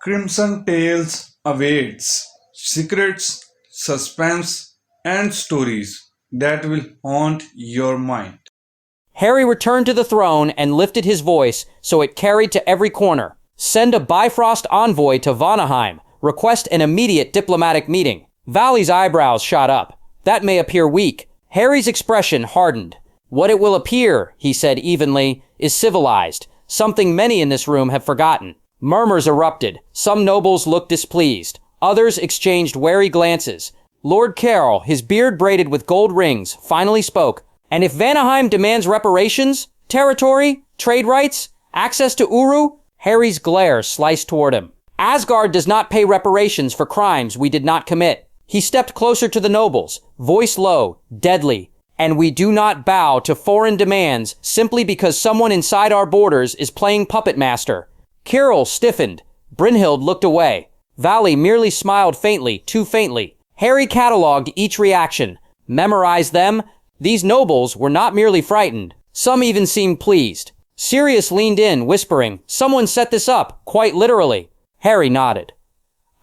Crimson Tales awaits secrets, suspense, and stories that will haunt your mind. Harry returned to the throne and lifted his voice so it carried to every corner. Send a Bifrost envoy to Vanaheim. Request an immediate diplomatic meeting. Valley's eyebrows shot up. That may appear weak. Harry's expression hardened. What it will appear, he said evenly, is civilized, something many in this room have forgotten. Murmurs erupted. Some nobles looked displeased. Others exchanged wary glances. Lord Carroll, his beard braided with gold rings, finally spoke. And if Vanaheim demands reparations, territory, trade rights, access to Uru, Harry's glare sliced toward him. Asgard does not pay reparations for crimes we did not commit. He stepped closer to the nobles, voice low, deadly. And we do not bow to foreign demands simply because someone inside our borders is playing puppet master. Kirill stiffened. Brynhild looked away. Valley merely smiled faintly, too faintly. Harry catalogued each reaction, memorized them. These nobles were not merely frightened. Some even seemed pleased. Sirius leaned in, whispering, "Someone set this up, quite literally." Harry nodded.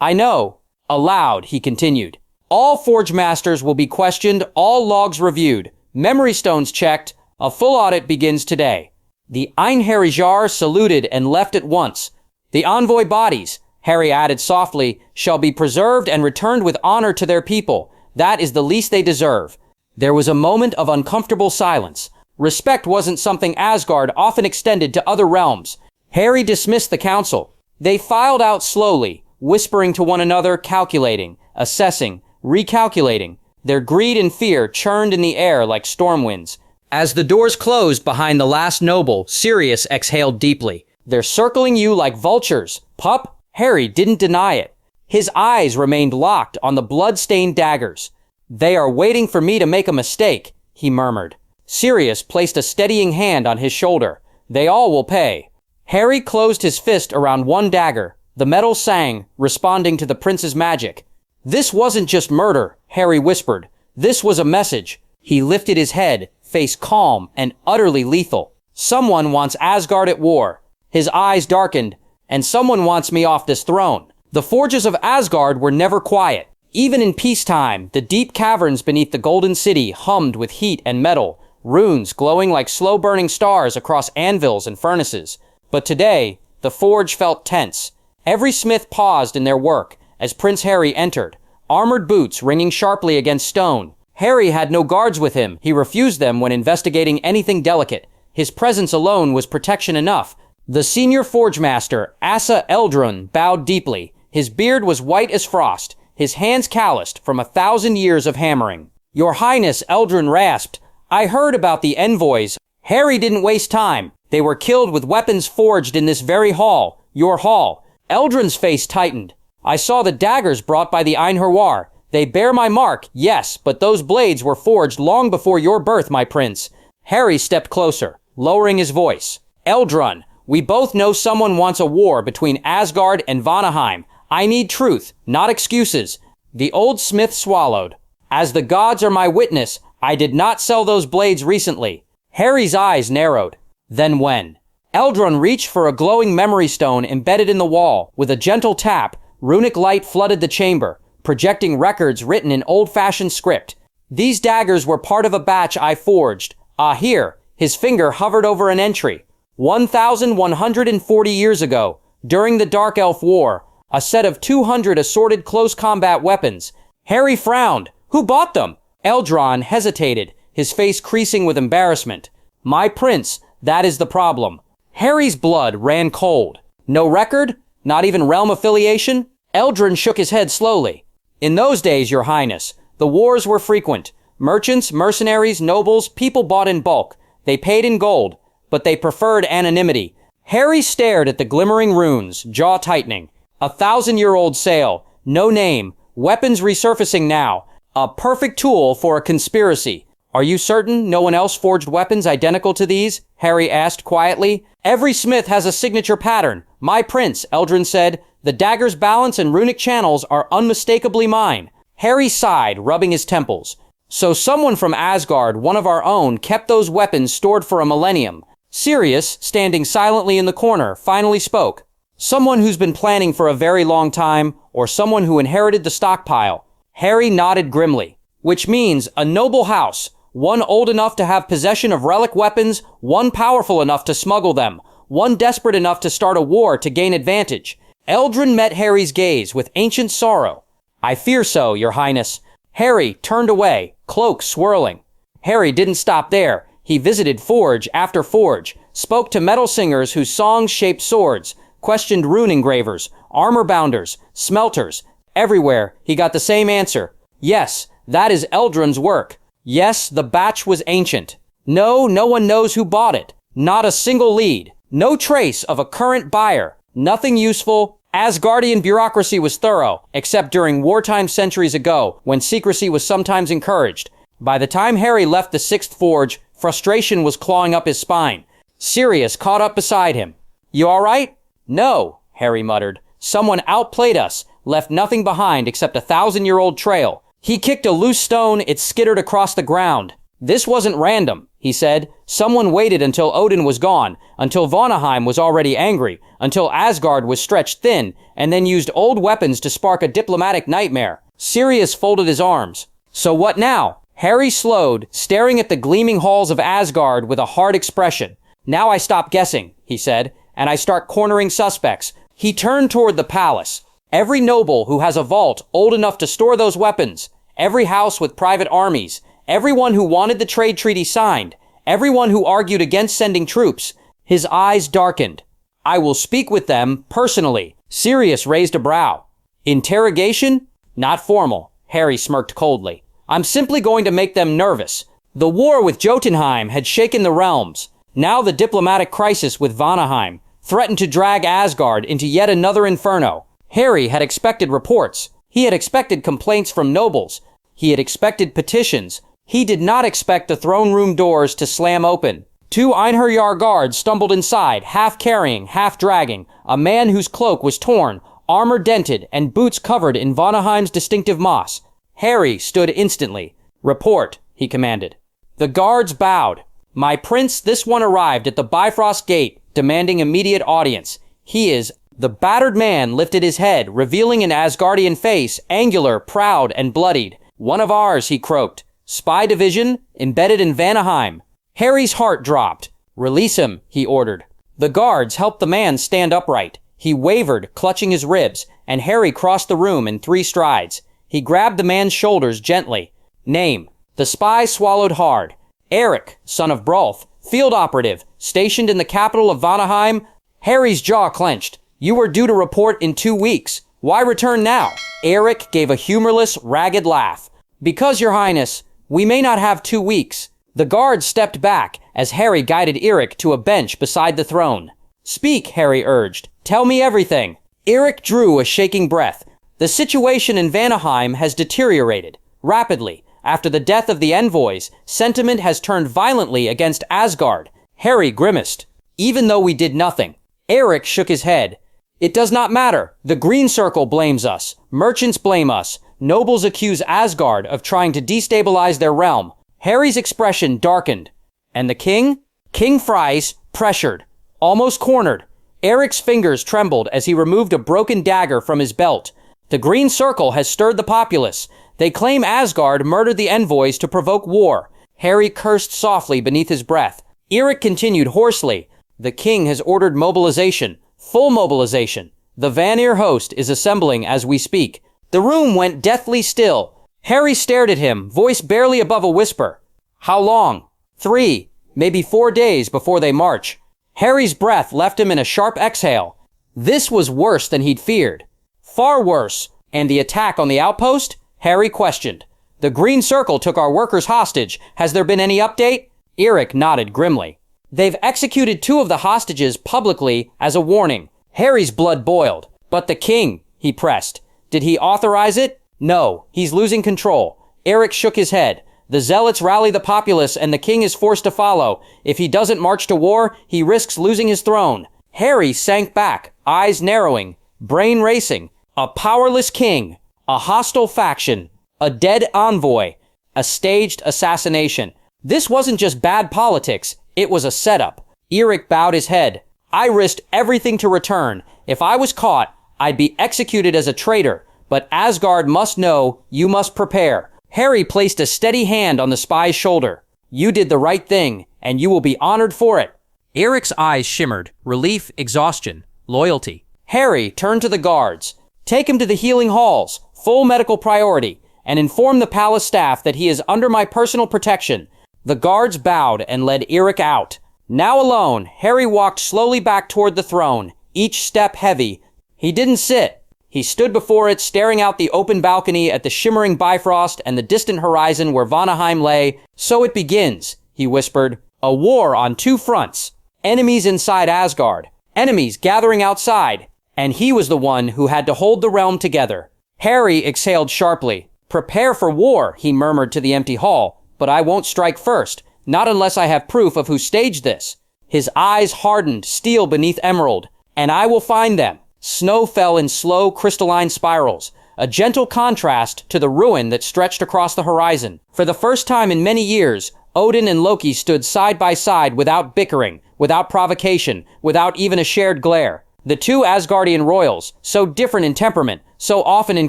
"I know." Aloud, he continued. "All Forge Masters will be questioned, all logs reviewed, memory stones checked. A full audit begins today." The Einherjar saluted and left at once. "The envoy bodies," Harry added softly, "shall be preserved and returned with honor to their people. That is the least they deserve." There was a moment of uncomfortable silence. Respect wasn't something Asgard often extended to other realms. Harry dismissed the council. They filed out slowly, whispering to one another, calculating, assessing, recalculating. Their greed and fear churned in the air like storm winds. As the doors closed behind the last noble, Sirius exhaled deeply. "They're circling you like vultures, pup." Harry didn't deny it. His eyes remained locked on the blood-stained daggers. "They are waiting for me to make a mistake," he murmured. Sirius placed a steadying hand on his shoulder. "They all will pay." Harry closed his fist around one dagger. The metal sang, responding to the prince's magic. "This wasn't just murder," Harry whispered. "This was a message." He lifted his head, face calm and utterly lethal. "Someone wants Asgard at war." His eyes darkened. "And someone wants me off this throne." The forges of Asgard were never quiet. Even in peacetime, the deep caverns beneath the Golden City hummed with heat and metal, runes glowing like slow-burning stars across anvils and furnaces. But today, the forge felt tense. Every smith paused in their work as Prince Harry entered, armored boots ringing sharply against stone. Harry had no guards with him. He refused them when investigating anything delicate. His presence alone was protection enough. The senior forge master, Asa Eldrun, bowed deeply. His beard was white as frost, his hands calloused from 1,000 years of hammering. "Your Highness," Eldrun rasped, "I heard about the envoys." Harry didn't waste time. "They were killed with weapons forged in this very hall, your hall." Eldrun's face tightened. "I saw the daggers brought by the Einherjar. They bear my mark, yes, but those blades were forged long before your birth, my prince." Harry stepped closer, lowering his voice. "Eldrun, we both know someone wants a war between Asgard and Vanaheim. I need truth, not excuses." The old smith swallowed. "As the gods are my witness, I did not sell those blades recently." Harry's eyes narrowed. "Then when?" Eldrun reached for a glowing memory stone embedded in the wall. With a gentle tap, runic light flooded the chamber, projecting records written in old-fashioned script. "These daggers were part of a batch I forged. Ah, here." His finger hovered over an entry. 1,140 years ago, during the Dark Elf War, a set of 200 assorted close combat weapons. Harry frowned. "Who bought them?" Eldron hesitated, his face creasing with embarrassment. "My prince, that is the problem." Harry's blood ran cold. "No record? Not even realm affiliation?" Eldron shook his head slowly. "In those days, your highness, the wars were frequent. Merchants, mercenaries, nobles, people bought in bulk. They paid in gold, but they preferred anonymity." Harry stared at the glimmering runes, jaw tightening. 1,000-year-old sale, no name, weapons resurfacing now. A perfect tool for a conspiracy. "Are you certain no one else forged weapons identical to these?" Harry asked quietly. "Every smith has a signature pattern. My prince," Eldrin said. "The dagger's balance and runic channels are unmistakably mine." Harry sighed, rubbing his temples. "So someone from Asgard, one of our own, kept those weapons stored for a millennium." Sirius, standing silently in the corner, finally spoke. Someone who's been planning for a very long time, or someone who inherited the stockpile? Harry nodded grimly. Which means a noble house, one old enough to have possession of relic weapons, one powerful enough to smuggle them, one desperate enough to start a war to gain advantage. Eldrin met Harry's gaze with ancient sorrow. I fear so, Your Highness. Harry turned away, cloak swirling. Harry didn't stop there. He visited forge after forge, spoke to metal singers whose songs shaped swords, questioned rune engravers, armor bounders, smelters. Everywhere, he got the same answer. Yes, that is Eldrin's work. Yes, the batch was ancient. No, no one knows who bought it. Not a single lead. No trace of a current buyer. Nothing useful. Asgardian bureaucracy was thorough, except during wartime centuries ago, when secrecy was sometimes encouraged. By the time Harry left the sixth forge, frustration was clawing up his spine. Sirius caught up beside him. You all right? No, Harry muttered. Someone outplayed us, left nothing behind except a 1,000-year-old trail. He kicked a loose stone, it skittered across the ground. This wasn't random, he said. Someone waited until Odin was gone, until Vanaheim was already angry, until Asgard was stretched thin, and then used old weapons to spark a diplomatic nightmare. Sirius folded his arms. So what now? Harry slowed, staring at the gleaming halls of Asgard with a hard expression. Now I stop guessing, he said, and I start cornering suspects. He turned toward the palace. Every noble who has a vault old enough to store those weapons, every house with private armies, everyone who wanted the trade treaty signed, everyone who argued against sending troops. His eyes darkened. I will speak with them personally. Sirius raised a brow. Interrogation? Not formal. Harry smirked coldly. I'm simply going to make them nervous. The war with Jotunheim had shaken the realms. Now the diplomatic crisis with Vanaheim threatened to drag Asgard into yet another inferno. Harry had expected reports. He had expected complaints from nobles. He had expected petitions. He did not expect the throne room doors to slam open. 2 Einherjar guards stumbled inside, half carrying, half dragging, a man whose cloak was torn, armor dented, and boots covered in Vanaheim's distinctive moss. Harry stood instantly. Report, he commanded. The guards bowed. My prince, this one arrived at the Bifrost Gate, demanding immediate audience. He is... The battered man lifted his head, revealing an Asgardian face, angular, proud, and bloodied. One of ours, he croaked. Spy division, embedded in Vanaheim. Harry's heart dropped. Release him, he ordered. The guards helped the man stand upright. He wavered, clutching his ribs, and Harry crossed the room in 3 strides. He grabbed the man's shoulders gently. Name. The spy swallowed hard. Eric, son of Brolf, field operative, stationed in the capital of Vanaheim. Harry's jaw clenched. You were due to report in 2 weeks. Why return now? Eric gave a humorless, ragged laugh. Because, Your Highness, we may not have 2 weeks. The guards stepped back as Harry guided Eric to a bench beside the throne. Speak, Harry urged. Tell me everything. Eric drew a shaking breath. The situation in Vanaheim has deteriorated rapidly. After the death of the envoys, sentiment has turned violently against Asgard. Harry grimaced. Even though we did nothing. Eric shook his head. It does not matter. The Green Circle blames us. Merchants blame us. Nobles accuse Asgard of trying to destabilize their realm. Harry's expression darkened. And the king? King Fries, pressured. Almost cornered. Eric's fingers trembled as he removed a broken dagger from his belt. The Green Circle has stirred the populace. They claim Asgard murdered the envoys to provoke war. Harry cursed softly beneath his breath. Eric continued hoarsely. The king has ordered mobilization. Full mobilization. The Vanir host is assembling as we speak. The room went deathly still. Harry stared at him, voice barely above a whisper. How long? 3, maybe 4 days before they march. Harry's breath left him in a sharp exhale. This was worse than he'd feared. Far worse. And the attack on the outpost? Harry questioned. The Green Circle took our workers hostage. Has there been any update? Eric nodded grimly. They've executed 2 of the hostages publicly as a warning. Harry's blood boiled. But the king, he pressed. Did he authorize it? No, he's losing control. Eric shook his head. The zealots rally the populace and the king is forced to follow. If he doesn't march to war, he risks losing his throne. Harry sank back, eyes narrowing, brain racing. A powerless king, a hostile faction, a dead envoy, a staged assassination. This wasn't just bad politics. It was a setup. Eric bowed his head. I risked everything to return. If I was caught, I'd be executed as a traitor. But Asgard must know, you must prepare. Harry placed a steady hand on the spy's shoulder. You did the right thing, and you will be honored for it. Eric's eyes shimmered. Relief, exhaustion, loyalty. Harry turned to the guards. Take him to the healing halls, full medical priority, and inform the palace staff that he is under my personal protection. The guards bowed and led Eric out. Now alone, Harry walked slowly back toward the throne, each step heavy. He didn't sit. He stood before it, staring out the open balcony at the shimmering Bifrost and the distant horizon where Vanaheim lay. So it begins, he whispered. A war on two fronts. Enemies inside Asgard. Enemies gathering outside. And he was the one who had to hold the realm together. Harry exhaled sharply. Prepare for war, he murmured to the empty hall. But I won't strike first, not unless I have proof of who staged this. His eyes hardened, steel beneath emerald. And I will find them. Snow fell in slow, crystalline spirals, a gentle contrast to the ruin that stretched across the horizon. For the first time in many years, Odin and Loki stood side by side without bickering, without provocation, without even a shared glare. The two Asgardian royals, so different in temperament, so often in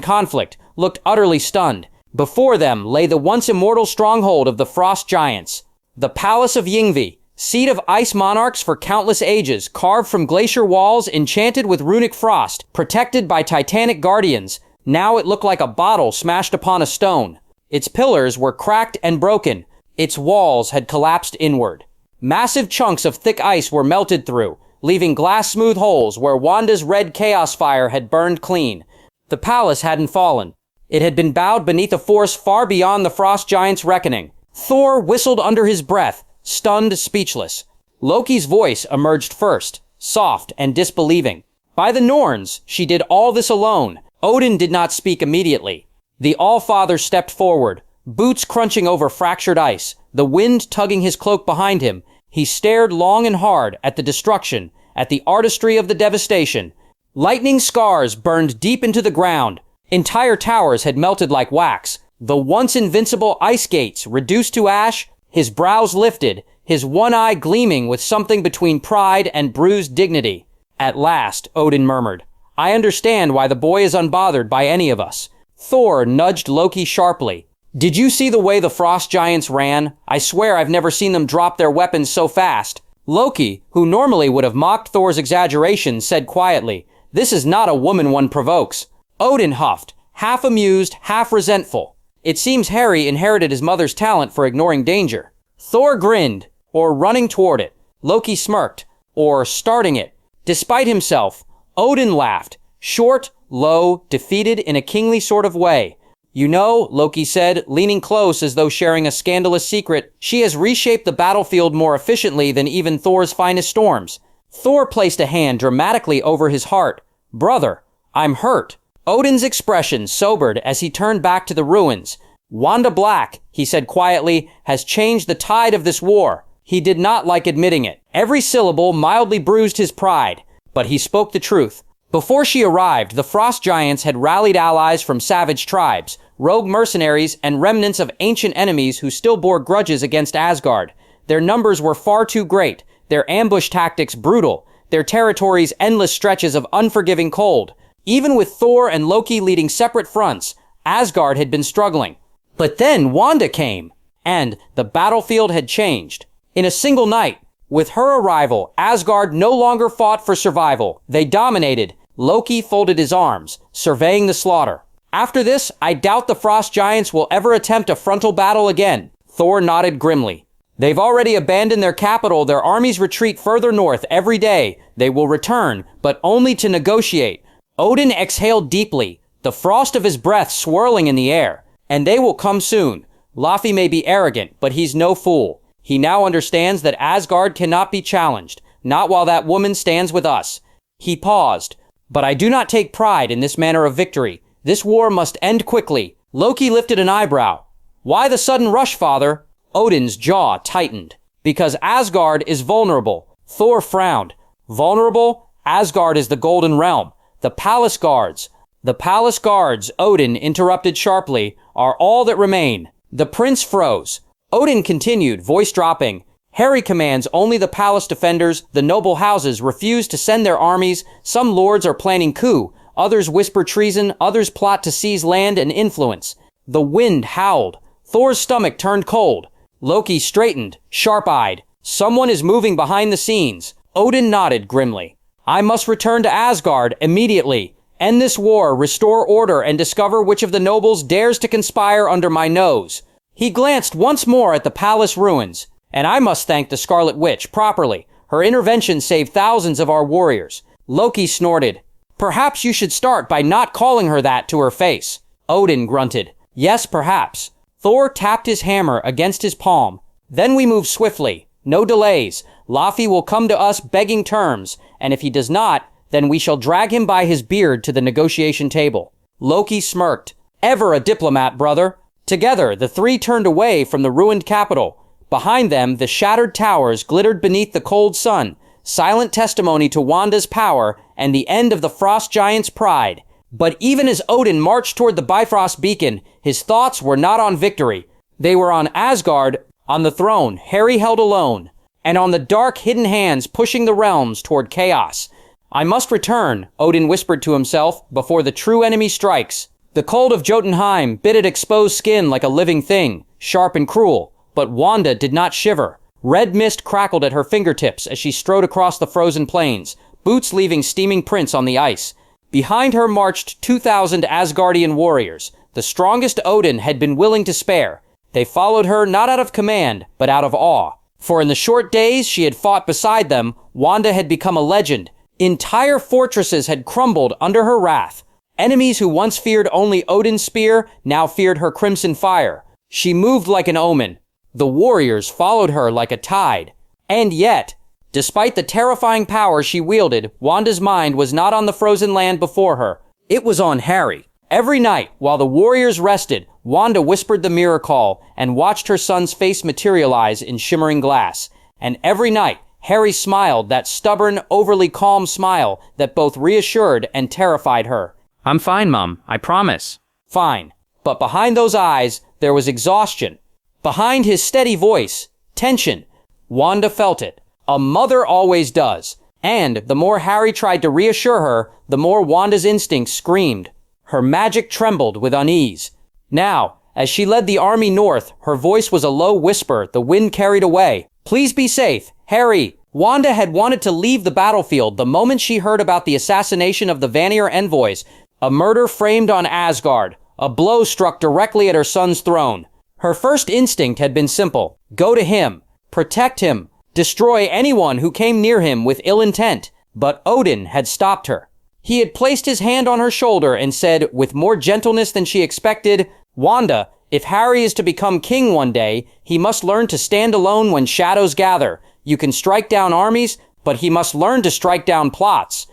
conflict, looked utterly stunned. Before them lay the once immortal stronghold of the Frost Giants, the Palace of Yngvi, seat of ice monarchs for countless ages, carved from glacier walls, enchanted with runic frost, protected by titanic guardians. Now it looked like a bottle smashed upon a stone. Its pillars were cracked and broken. Its walls had collapsed inward. Massive chunks of thick ice were melted through, leaving glass-smooth holes where Wanda's red chaos fire had burned clean. The palace hadn't fallen. It had been bowed beneath a force far beyond the Frost Giants' reckoning. Thor whistled under his breath, stunned, speechless. Loki's voice emerged first, soft and disbelieving. By the Norns, she did all this alone. Odin did not speak immediately. The All-Father stepped forward, boots crunching over fractured ice, the wind tugging his cloak behind him. He stared long and hard at the destruction, at the artistry of the devastation. Lightning scars burned deep into the ground. Entire towers had melted like wax. The once invincible ice gates reduced to ash. His brows lifted, his one eye gleaming with something between pride and bruised dignity. At last, Odin murmured, I understand why the boy is unbothered by any of us. Thor nudged Loki sharply. Did you see the way the Frost Giants ran? I swear I've never seen them drop their weapons so fast. Loki, who normally would have mocked Thor's exaggeration, said quietly, This is not a woman one provokes. Odin huffed, half amused, half resentful. It seems Harry inherited his mother's talent for ignoring danger. Thor grinned, or running toward it. Loki smirked, or starting it. Despite himself, Odin laughed, short, low, defeated in a kingly sort of way. You know, Loki said, leaning close as though sharing a scandalous secret, she has reshaped the battlefield more efficiently than even Thor's finest storms. Thor placed a hand dramatically over his heart. Brother, I'm hurt. Odin's expression sobered as he turned back to the ruins. Wanda Black, he said quietly, has changed the tide of this war. He did not like admitting it. Every syllable mildly bruised his pride, but he spoke the truth. Before she arrived, the Frost Giants had rallied allies from savage tribes, rogue mercenaries, and remnants of ancient enemies who still bore grudges against Asgard. Their numbers were far too great, their ambush tactics brutal, their territories endless stretches of unforgiving cold. Even with Thor and Loki leading separate fronts, Asgard had been struggling. But then Wanda came, and the battlefield had changed. In a single night, with her arrival, Asgard no longer fought for survival. They dominated. Loki folded his arms, surveying the slaughter. After this, I doubt the Frost Giants will ever attempt a frontal battle again. Thor nodded grimly. They've already abandoned their capital. Their armies retreat further north every day. They will return, but only to negotiate. Odin exhaled deeply, the frost of his breath swirling in the air. And they will come soon. Laufey may be arrogant, but he's no fool. He now understands that Asgard cannot be challenged, not while that woman stands with us. He paused. But I do not take pride in this manner of victory. This war must end quickly. Loki lifted an eyebrow. Why the sudden rush, father? Odin's jaw tightened. Because Asgard is vulnerable. Thor frowned. Vulnerable? Asgard is the Golden Realm. The Palace Guards. The Palace Guards, Odin interrupted sharply, are all that remain. The prince froze. Odin continued, voice dropping. Harry commands only the palace defenders, the noble houses refuse to send their armies, some lords are planning coup, others whisper treason, others plot to seize land and influence. The wind howled. Thor's stomach turned cold. Loki straightened, sharp-eyed. Someone is moving behind the scenes. Odin nodded grimly. I must return to Asgard immediately. End this war, restore order, and discover which of the nobles dares to conspire under my nose. He glanced once more at the palace ruins. And I must thank the Scarlet Witch properly. Her intervention saved thousands of our warriors. Loki snorted. Perhaps you should start by not calling her that to her face. Odin grunted. Yes, perhaps. Thor tapped his hammer against his palm. Then we move swiftly. No delays. Laufey will come to us begging terms, and if he does not, then we shall drag him by his beard to the negotiation table. Loki smirked. Ever a diplomat, brother. Together, the three turned away from the ruined capital. Behind them, the shattered towers glittered beneath the cold sun, silent testimony to Wanda's power and the end of the frost giant's pride. But even as Odin marched toward the Bifrost beacon, his thoughts were not on victory. They were on Asgard, on the throne Harry held alone, and on the dark hidden hands pushing the realms toward chaos. I must return, Odin whispered to himself, before the true enemy strikes. The cold of Jotunheim bit at exposed skin like a living thing, sharp and cruel. But Wanda did not shiver. Red mist crackled at her fingertips as she strode across the frozen plains, boots leaving steaming prints on the ice. Behind her marched 2,000 Asgardian warriors. The strongest Odin had been willing to spare. They followed her not out of command, but out of awe. For in the short days she had fought beside them, Wanda had become a legend. Entire fortresses had crumbled under her wrath. Enemies who once feared only Odin's spear now feared her crimson fire. She moved like an omen. The warriors followed her like a tide. And yet, despite the terrifying power she wielded, Wanda's mind was not on the frozen land before her. It was on Harry. Every night, while the warriors rested, Wanda whispered the mirror call and watched her son's face materialize in shimmering glass. And every night, Harry smiled that stubborn, overly calm smile that both reassured and terrified her. I'm fine, Mom. I promise. Fine. But behind those eyes, there was exhaustion. Behind his steady voice, tension. Wanda felt it. A mother always does. And the more Harry tried to reassure her, the more Wanda's instincts screamed. Her magic trembled with unease. Now, as she led the army north, her voice was a low whisper the wind carried away. Please be safe, Harry. Wanda had wanted to leave the battlefield the moment she heard about the assassination of the Vanir envoys, a murder framed on Asgard, a blow struck directly at her son's throne. Her first instinct had been simple. Go to him. Protect him. Destroy anyone who came near him with ill intent. But Odin had stopped her. He had placed his hand on her shoulder and said, with more gentleness than she expected, Wanda, if Harry is to become king one day, he must learn to stand alone when shadows gather. You can strike down armies, but he must learn to strike down plots.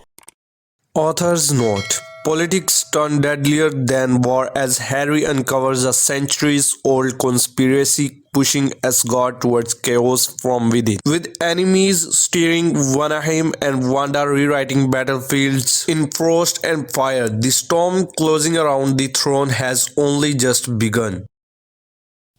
Author's note. Politics turn deadlier than war as Harry uncovers a centuries-old conspiracy pushing Asgard towards chaos from within. With enemies steering Vanaheim and Wanda rewriting battlefields in frost and fire, the storm closing around the throne has only just begun.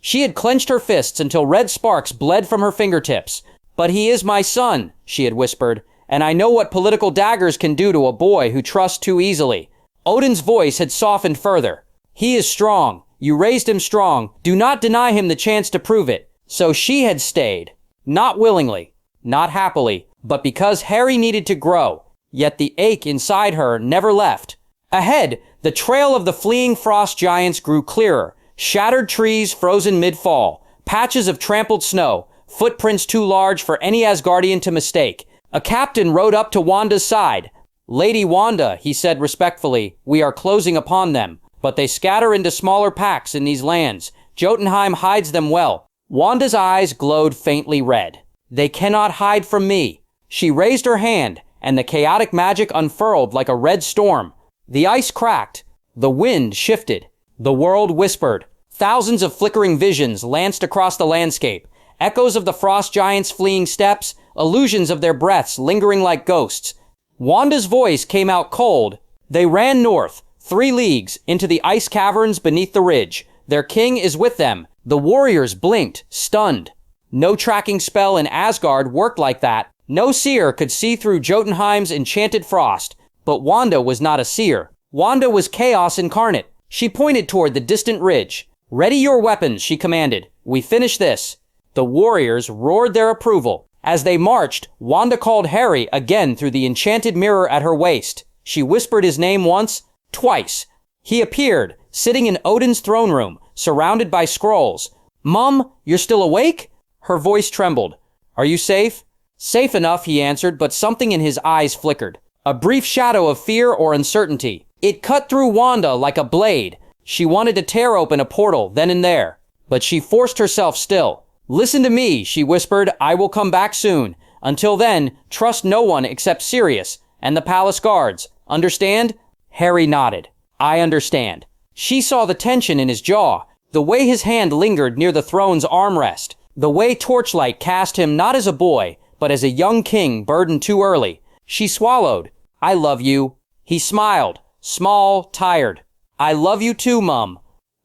She had clenched her fists until red sparks bled from her fingertips. But he is my son, she had whispered, and I know what political daggers can do to a boy who trusts too easily. Odin's voice had softened further. He is strong. You raised him strong. Do not deny him the chance to prove it. So she had stayed. Not willingly. Not happily. But because Harry needed to grow. Yet the ache inside her never left. Ahead, the trail of the fleeing frost giants grew clearer. Shattered trees frozen mid-fall. Patches of trampled snow. Footprints too large for any Asgardian to mistake. A captain rode up to Wanda's side. Lady Wanda, he said respectfully, we are closing upon them, but they scatter into smaller packs in these lands. Jotunheim hides them well. Wanda's eyes glowed faintly red. They cannot hide from me. She raised her hand, and the chaotic magic unfurled like a red storm. The ice cracked. The wind shifted. The world whispered. Thousands of flickering visions lanced across the landscape. Echoes of the frost giants' fleeing steps, illusions of their breaths lingering like ghosts. Wanda's voice came out cold. They ran north, 3 leagues, into the ice caverns beneath the ridge. Their king is with them. The warriors blinked, stunned. No tracking spell in Asgard worked like that. No seer could see through Jotunheim's enchanted frost. But Wanda was not a seer. Wanda was chaos incarnate. She pointed toward the distant ridge. "Ready your weapons," she commanded. "We finish this." The warriors roared their approval. As they marched, Wanda called Harry again through the enchanted mirror at her waist. She whispered his name once, twice. He appeared, sitting in Odin's throne room, surrounded by scrolls. "Mum, you're still awake?" Her voice trembled. "Are you safe?" "Safe enough," he answered, but something in his eyes flickered. A brief shadow of fear or uncertainty. It cut through Wanda like a blade. She wanted to tear open a portal then and there, but she forced herself still. "Listen to me," she whispered. "I will come back soon. Until then, trust no one except Sirius and the palace guards. Understand?" Harry nodded. "I understand." She saw the tension in his jaw, the way his hand lingered near the throne's armrest, the way torchlight cast him not as a boy, but as a young king burdened too early. She swallowed. "I love you." He smiled, small, tired. "I love you too, Mum."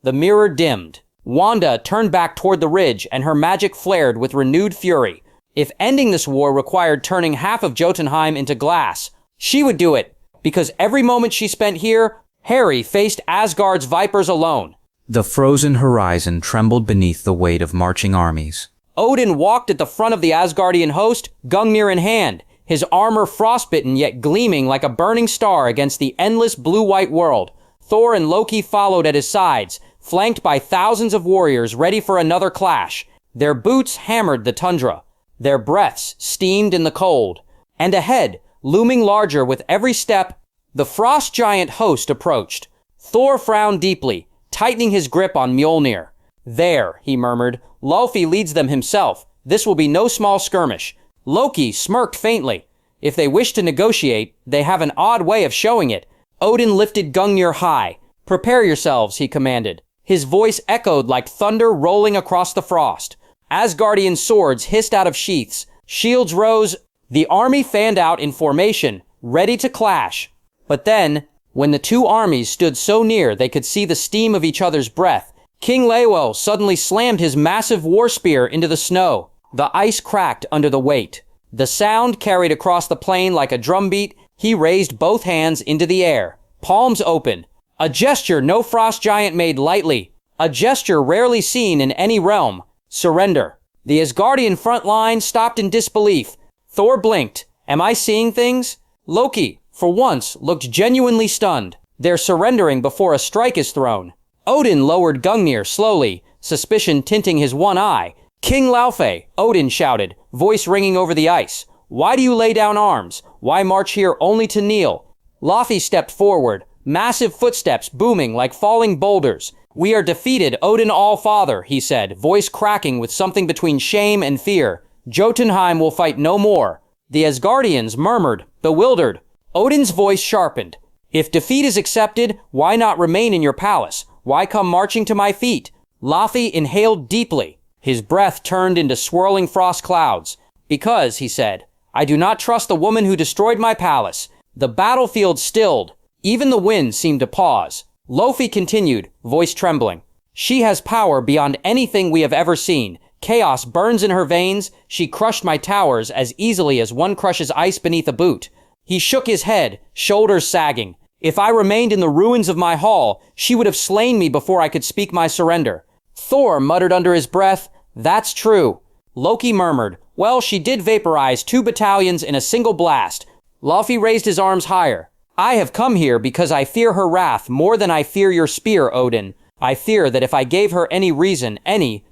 The mirror dimmed. Wanda turned back toward the ridge, and her magic flared with renewed fury. If ending this war required turning half of Jotunheim into glass, she would do it, because every moment she spent here, Harry faced Asgard's vipers alone. The frozen horizon trembled beneath the weight of marching armies. Odin walked at the front of the Asgardian host, Gungnir in hand, his armor frostbitten yet gleaming like a burning star against the endless blue-white world. Thor and Loki followed at his sides, flanked by thousands of warriors ready for another clash. Their boots hammered the tundra. Their breaths steamed in the cold. And ahead, looming larger with every step, the frost giant host approached. Thor frowned deeply, tightening his grip on Mjolnir. "There," he murmured. "Laufey leads them himself. This will be no small skirmish." Loki smirked faintly. If they wish to negotiate, they have an odd way of showing it. Odin lifted Gungnir high. "Prepare yourselves," he commanded. His voice echoed like thunder rolling across the frost. Asgardian swords hissed out of sheaths. Shields rose. The army fanned out in formation, ready to clash. But then, when the two armies stood so near they could see the steam of each other's breath, King Leoel suddenly slammed his massive war spear into the snow. The ice cracked under the weight. The sound carried across the plain like a drumbeat. He raised both hands into the air, palms open. A gesture no frost giant made lightly. A gesture rarely seen in any realm. Surrender. The Asgardian front line stopped in disbelief. Thor blinked. "Am I seeing things?" Loki, for once, looked genuinely stunned. "They're surrendering before a strike is thrown." Odin lowered Gungnir slowly, suspicion tinting his one eye. "King Laufey," Odin shouted, voice ringing over the ice. "Why do you lay down arms? Why march here only to kneel?" Laufey stepped forward, massive footsteps booming like falling boulders. "We are defeated, Odin All-Father," he said, voice cracking with something between shame and fear. "Jotunheim will fight no more." The Asgardians murmured, bewildered. Odin's voice sharpened. "If defeat is accepted, why not remain in your palace? Why come marching to my feet?" Laufey inhaled deeply. His breath turned into swirling frost clouds. "Because," he said, "I do not trust the woman who destroyed my palace." The battlefield stilled. Even the wind seemed to pause. Laufey continued, voice trembling. "She has power beyond anything we have ever seen. Chaos burns in her veins. She crushed my towers as easily as one crushes ice beneath a boot." He shook his head, shoulders sagging. "If I remained in the ruins of my hall, she would have slain me before I could speak my surrender." Thor muttered under his breath, "That's true." Loki murmured, "Well, she did vaporize 2 battalions in a single blast." Laufey raised his arms higher. "I have come here because I fear her wrath more than I fear your spear, Odin. I fear that if I gave her any reason,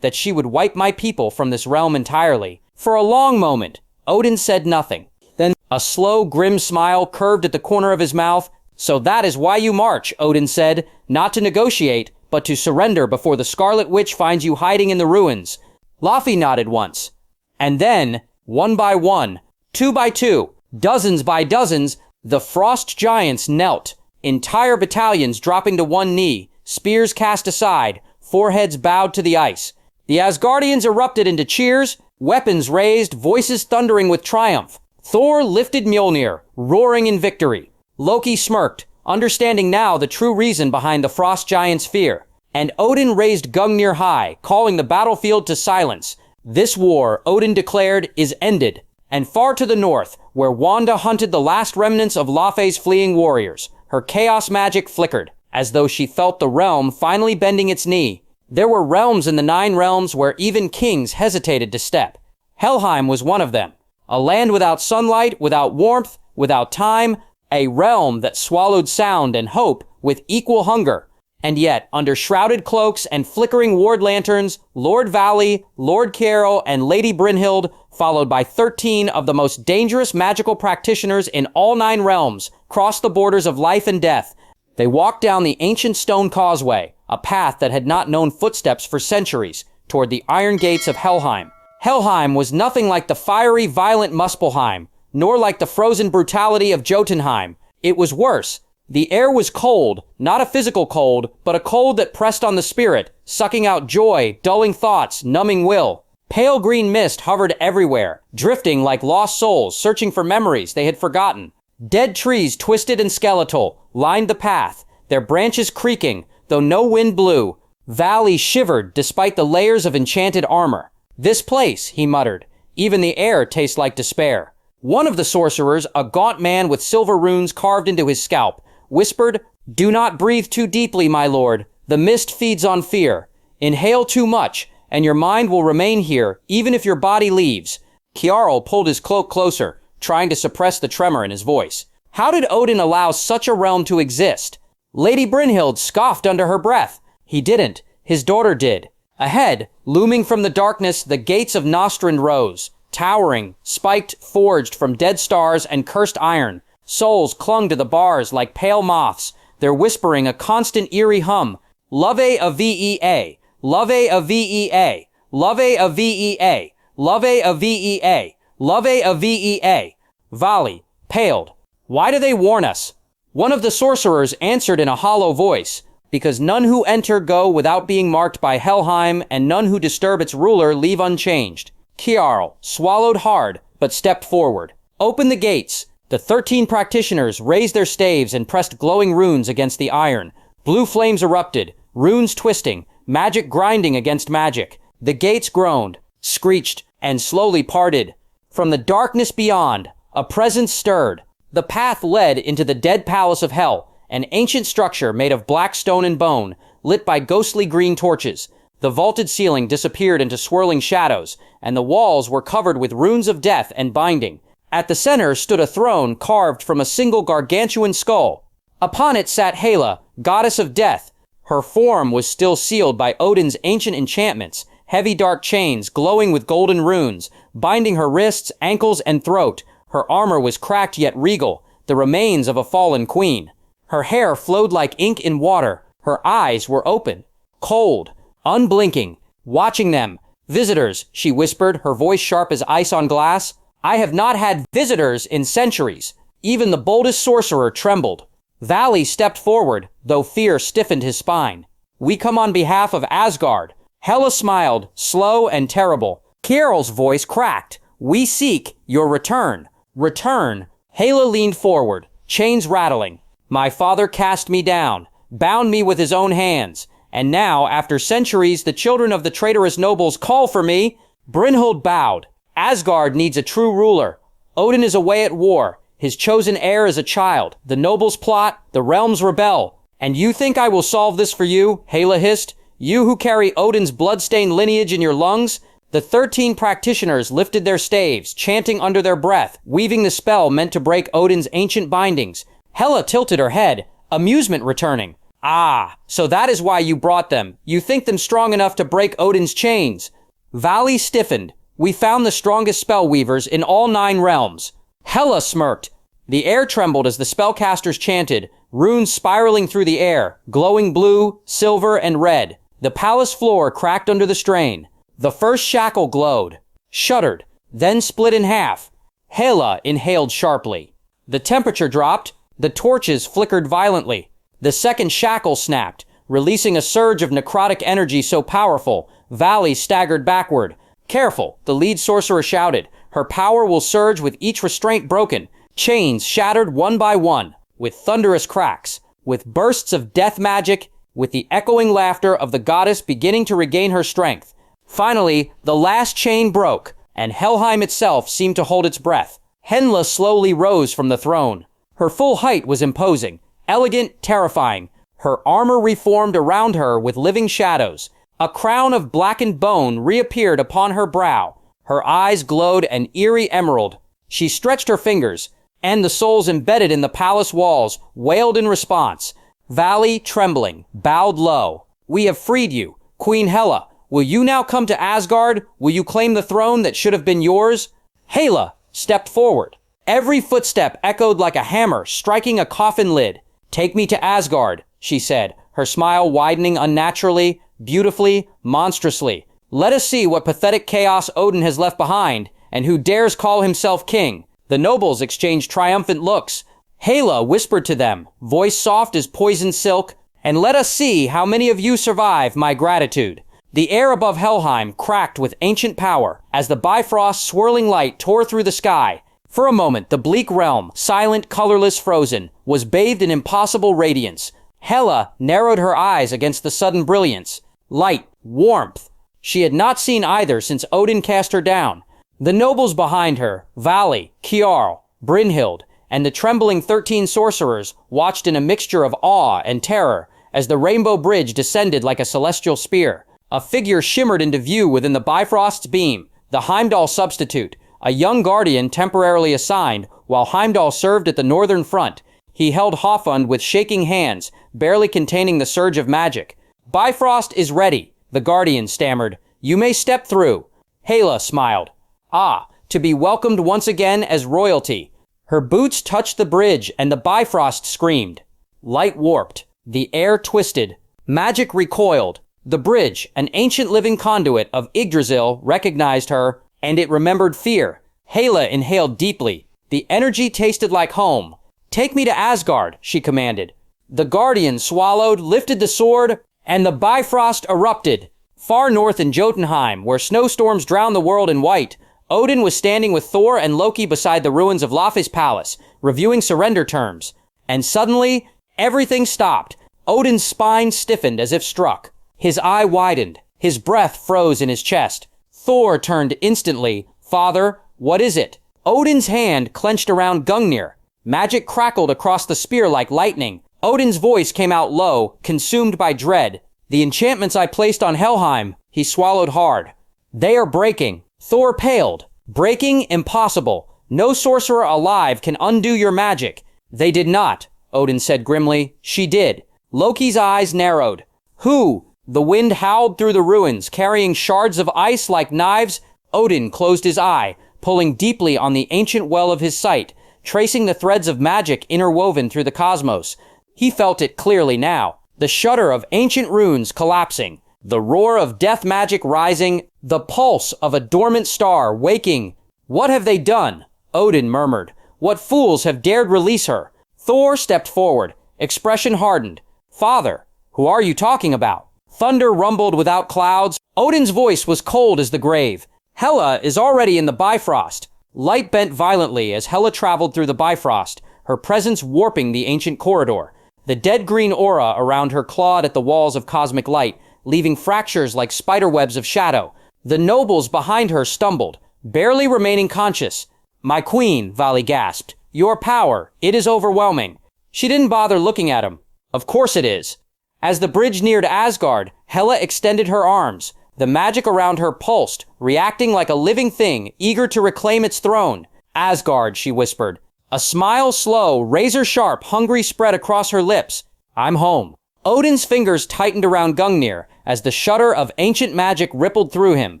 that she would wipe my people from this realm entirely." For a long moment, Odin said nothing. Then a slow, grim smile curved at the corner of his mouth. "So that is why you march," Odin said, "not to negotiate, but to surrender before the Scarlet Witch finds you hiding in the ruins." Laufey nodded once. And then, one by one, 2 by 2, dozens by dozens, the frost giants knelt, entire battalions dropping to one knee, spears cast aside, foreheads bowed to the ice. The Asgardians erupted into cheers, weapons raised, voices thundering with triumph. Thor lifted Mjolnir, roaring in victory. Loki smirked, understanding now the true reason behind the frost giants' fear. And Odin raised Gungnir high, calling the battlefield to silence. This war, Odin declared, is ended. And far to the north, where Wanda hunted the last remnants of Lafay's fleeing warriors, her chaos magic flickered, as though she felt the realm finally bending its knee. There were realms in the 9 realms where even kings hesitated to step. Helheim was one of them. A land without sunlight, without warmth, without time, a realm that swallowed sound and hope with equal hunger. And yet, under shrouded cloaks and flickering ward lanterns, Lord Valley, Lord Carol, and Lady Brynhild, followed by 13 of the most dangerous magical practitioners in all 9 realms, crossed the borders of life and death. They walked down the ancient stone causeway, a path that had not known footsteps for centuries, toward the iron gates of Helheim. Helheim was nothing like the fiery, violent Muspelheim, nor like the frozen brutality of Jotunheim. It was worse. The air was cold, not a physical cold, but a cold that pressed on the spirit, sucking out joy, dulling thoughts, numbing will. Pale green mist hovered everywhere, drifting like lost souls searching for memories they had forgotten. Dead trees, twisted and skeletal, lined the path, their branches creaking, though no wind blew. Valley shivered despite the layers of enchanted armor. "This place," he muttered. "Even the air tastes like despair." One of the sorcerers, a gaunt man with silver runes carved into his scalp, whispered, "Do not breathe too deeply, my lord. The mist feeds on fear. Inhale too much, and your mind will remain here, even if your body leaves." Kiarl pulled his cloak closer, trying to suppress the tremor in his voice. How did Odin allow such a realm to exist? Lady Brynhild scoffed under her breath. He didn't. His daughter did. Ahead, looming from the darkness, the gates of Nostrand rose, towering, spiked, forged from dead stars and cursed iron. Souls clung to the bars like pale moths, their whispering a constant eerie hum. Love a VEA, love a VEA, love a VEA, love a VEA, love a VEA. Vali paled. "Why do they warn us?" One of the sorcerers answered in a hollow voice, "Because none who enter go without being marked by Helheim, and none who disturb its ruler leave unchanged." Kiarl swallowed hard, but stepped forward. "Open the gates." The 13 practitioners raised their staves and pressed glowing runes against the iron. Blue flames erupted, runes twisting, magic grinding against magic. The gates groaned, screeched, and slowly parted. From the darkness beyond, a presence stirred. The path led into the dead palace of Hell, an ancient structure made of black stone and bone, lit by ghostly green torches. The vaulted ceiling disappeared into swirling shadows, and the walls were covered with runes of death and binding. At the center stood a throne carved from a single gargantuan skull. Upon it sat Hela, goddess of death. Her form was still sealed by Odin's ancient enchantments, heavy dark chains glowing with golden runes, binding her wrists, ankles, and throat. Her armor was cracked yet regal, the remains of a fallen queen. Her hair flowed like ink in water. Her eyes were open, cold, unblinking, watching them. "Visitors," she whispered, her voice sharp as ice on glass. "I have not had visitors in centuries." Even the boldest sorcerer trembled. Valley stepped forward, though fear stiffened his spine. "We come on behalf of Asgard." Hela smiled, slow and terrible. Carol's voice cracked. "We seek your return." Return. Hela leaned forward, chains rattling. "My father cast me down, bound me with his own hands. And now, after centuries, the children of the traitorous nobles call for me." Brynhild bowed. "Asgard needs a true ruler. Odin is away at war. His chosen heir is a child. The nobles plot, the realms rebel. And you think I will solve this for you?" Hela hissed. "You who carry Odin's blood-stained lineage in your lungs?" The 13 practitioners lifted their staves, chanting under their breath, weaving the spell meant to break Odin's ancient bindings. Hela tilted her head, amusement returning. "Ah, so that is why you brought them. You think them strong enough to break Odin's chains." Valley stiffened. "We found the strongest spell weavers in all 9 realms." Hela smirked. The air trembled as the spellcasters chanted, runes spiraling through the air, glowing blue, silver, and red. The palace floor cracked under the strain. The first shackle glowed, shuddered, then split in half. Hela inhaled sharply. The temperature dropped. The torches flickered violently. The second shackle snapped, releasing a surge of necrotic energy so powerful, Valley staggered backward. "Careful," the lead sorcerer shouted. "Her power will surge with each restraint broken." Chains shattered one by one, with thunderous cracks, with bursts of death magic, with the echoing laughter of the goddess beginning to regain her strength. Finally, the last chain broke, and Helheim itself seemed to hold its breath. Henla slowly rose from the throne. Her full height was imposing, elegant, terrifying. Her armor reformed around her with living shadows. A crown of blackened bone reappeared upon her brow. Her eyes glowed an eerie emerald. She stretched her fingers, and the souls embedded in the palace walls wailed in response. Valley, trembling, bowed low. "We have freed you. Queen Hela, will you now come to Asgard? Will you claim the throne that should have been yours?" Hela stepped forward. Every footstep echoed like a hammer striking a coffin lid. "Take me to Asgard," she said, her smile widening unnaturally, beautifully, monstrously. "Let us see what pathetic chaos Odin has left behind, and who dares call himself king." The nobles exchanged triumphant looks. Hela whispered to them, voice soft as poisoned silk, "And let us see how many of you survive my gratitude." The air above Helheim cracked with ancient power as the Bifrost's swirling light tore through the sky. For a moment, the bleak realm, silent, colorless, frozen, was bathed in impossible radiance. Hela narrowed her eyes against the sudden brilliance. Light, warmth. She had not seen either since Odin cast her down. The nobles behind her, Vali, Kjarl, Brynhild, and the trembling 13 sorcerers watched in a mixture of awe and terror as the rainbow bridge descended like a celestial spear. A figure shimmered into view within the Bifrost's beam, the Heimdall substitute, a young guardian temporarily assigned while Heimdall served at the northern front. He held Hofund with shaking hands, barely containing the surge of magic. "Bifrost is ready," the guardian stammered. "You may step through." Hela smiled. "Ah, to be welcomed once again as royalty." Her boots touched the bridge and the Bifrost screamed. Light warped. The air twisted. Magic recoiled. The bridge, an ancient living conduit of Yggdrasil, recognized her, and it remembered fear. Hela inhaled deeply. The energy tasted like home. "Take me to Asgard," she commanded. The guardian swallowed, lifted the sword, and the Bifrost erupted. Far north in Jotunheim, where snowstorms drowned the world in white, Odin was standing with Thor and Loki beside the ruins of Laufey's palace, reviewing surrender terms. And suddenly, everything stopped. Odin's spine stiffened as if struck. His eye widened. His breath froze in his chest. Thor turned instantly. "Father, what is it?" Odin's hand clenched around Gungnir. Magic crackled across the spear like lightning. Odin's voice came out low, consumed by dread. "The enchantments I placed on Helheim," he swallowed hard. "They are breaking." Thor paled. "Breaking? Impossible. No sorcerer alive can undo your magic." "They did not," Odin said grimly. "She did." Loki's eyes narrowed. "Who?" The wind howled through the ruins, carrying shards of ice like knives. Odin closed his eye, pulling deeply on the ancient well of his sight, tracing the threads of magic interwoven through the cosmos. He felt it clearly now. The shudder of ancient runes collapsing, the roar of death magic rising, the pulse of a dormant star waking. "What have they done?" Odin murmured. "What fools have dared release her?" Thor stepped forward, expression hardened. "Father, who are you talking about?" Thunder rumbled without clouds. Odin's voice was cold as the grave. "Hela is already in the Bifrost." Light bent violently as Hela traveled through the Bifrost, her presence warping the ancient corridor. The dead green aura around her clawed at the walls of cosmic light, leaving fractures like spiderwebs of shadow. The nobles behind her stumbled, barely remaining conscious. "My queen," Vali gasped. "Your power, it is overwhelming." She didn't bother looking at him. "Of course it is." As the bridge neared Asgard, Hela extended her arms. The magic around her pulsed, reacting like a living thing, eager to reclaim its throne. "Asgard," she whispered. A smile slow, razor-sharp, hungry spread across her lips. "I'm home." Odin's fingers tightened around Gungnir as the shudder of ancient magic rippled through him.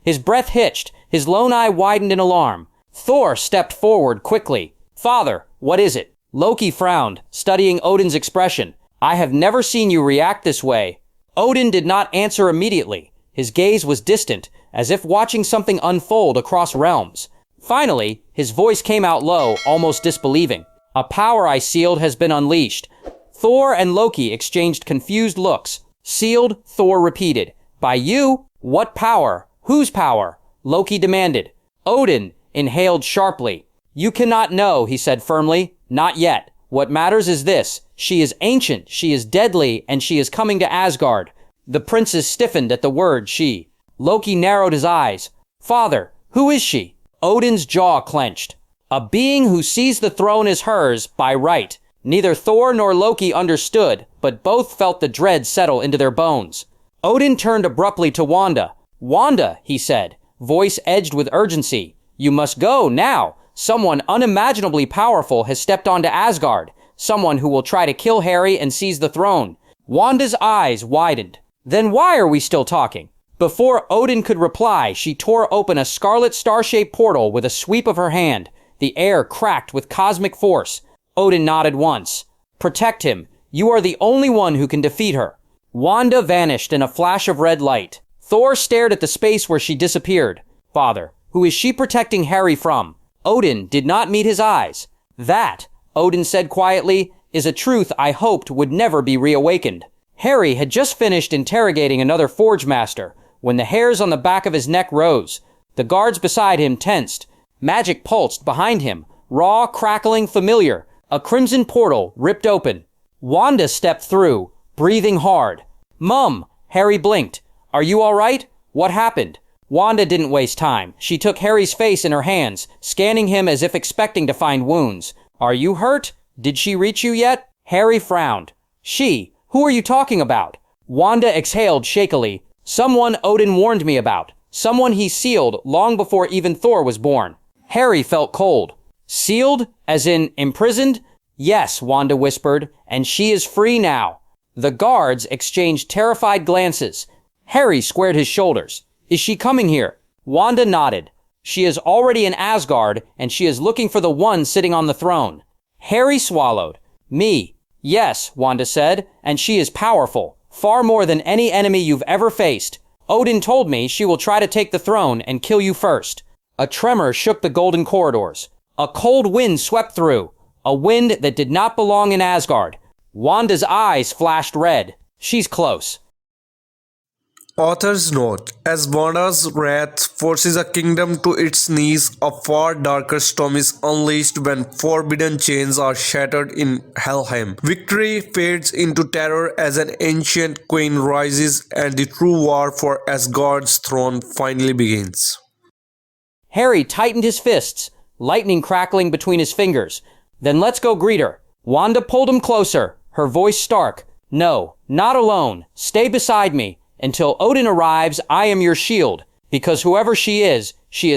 His breath hitched, his lone eye widened in alarm. Thor stepped forward quickly. "Father, what is it?" Loki frowned, studying Odin's expression. "I have never seen you react this way." Odin did not answer immediately. His gaze was distant, as if watching something unfold across realms. Finally, his voice came out low, almost disbelieving. "A power I sealed has been unleashed." Thor and Loki exchanged confused looks. "Sealed?" Thor repeated. "By you? What power? Whose power?" Loki demanded. Odin inhaled sharply. "You cannot know," he said firmly. "Not yet. What matters is this. She is ancient, she is deadly, and she is coming to Asgard." The princes stiffened at the word she. Loki narrowed his eyes. Father, who is she? Odin's jaw clenched. A being who sees the throne as hers by right. Neither Thor nor Loki understood, but both felt the dread settle into their bones. Odin turned abruptly to Wanda. Wanda, he said, voice edged with urgency. You must go now. Someone unimaginably powerful has stepped onto Asgard. Someone who will try to kill Harry and seize the throne. Wanda's eyes widened. Then why are we still talking? Before Odin could reply, she tore open a scarlet star-shaped portal with a sweep of her hand. The air cracked with cosmic force. Odin nodded once. Protect him. You are the only one who can defeat her. Wanda vanished in a flash of red light. Thor stared at the space where she disappeared. Father, who is she protecting Harry from? Odin did not meet his eyes. That, Odin said quietly, is a truth I hoped would never be reawakened. Harry had just finished interrogating another Forge Master when the hairs on the back of his neck rose. The guards beside him tensed. Magic pulsed behind him, raw, crackling, familiar. A crimson portal ripped open. Wanda stepped through, breathing hard. Mum, Harry blinked. Are you all right? What happened? Wanda didn't waste time. She took Harry's face in her hands, scanning him as if expecting to find wounds. Are you hurt? Did she reach you yet? Harry frowned. She? Who are you talking about? Wanda exhaled shakily. Someone Odin warned me about. Someone he sealed long before even Thor was born. Harry felt cold. Sealed? As in imprisoned? Yes, Wanda whispered, and she is free now. The guards exchanged terrified glances. Harry squared his shoulders. Is she coming here? Wanda nodded. She is already in Asgard, and she is looking for the one sitting on the throne. Harry swallowed. Me. Yes, Wanda said, and she is powerful. Far more than any enemy you've ever faced. Odin told me she will try to take the throne and kill you first. A tremor shook the golden corridors. A cold wind swept through. A wind that did not belong in Asgard. Wanda's eyes flashed red. She's close. Author's note: as Wanda's wrath forces a kingdom to its knees, a far darker storm is unleashed when forbidden chains are shattered in Helheim. Victory fades into terror as an ancient queen rises and the true war for Asgard's throne finally begins. Harry tightened his fists, lightning crackling between his fingers. Then let's go greet her. Wanda pulled him closer, her voice stark. No, not alone. Stay beside me. Until Odin arrives, I am your shield, because whoever she is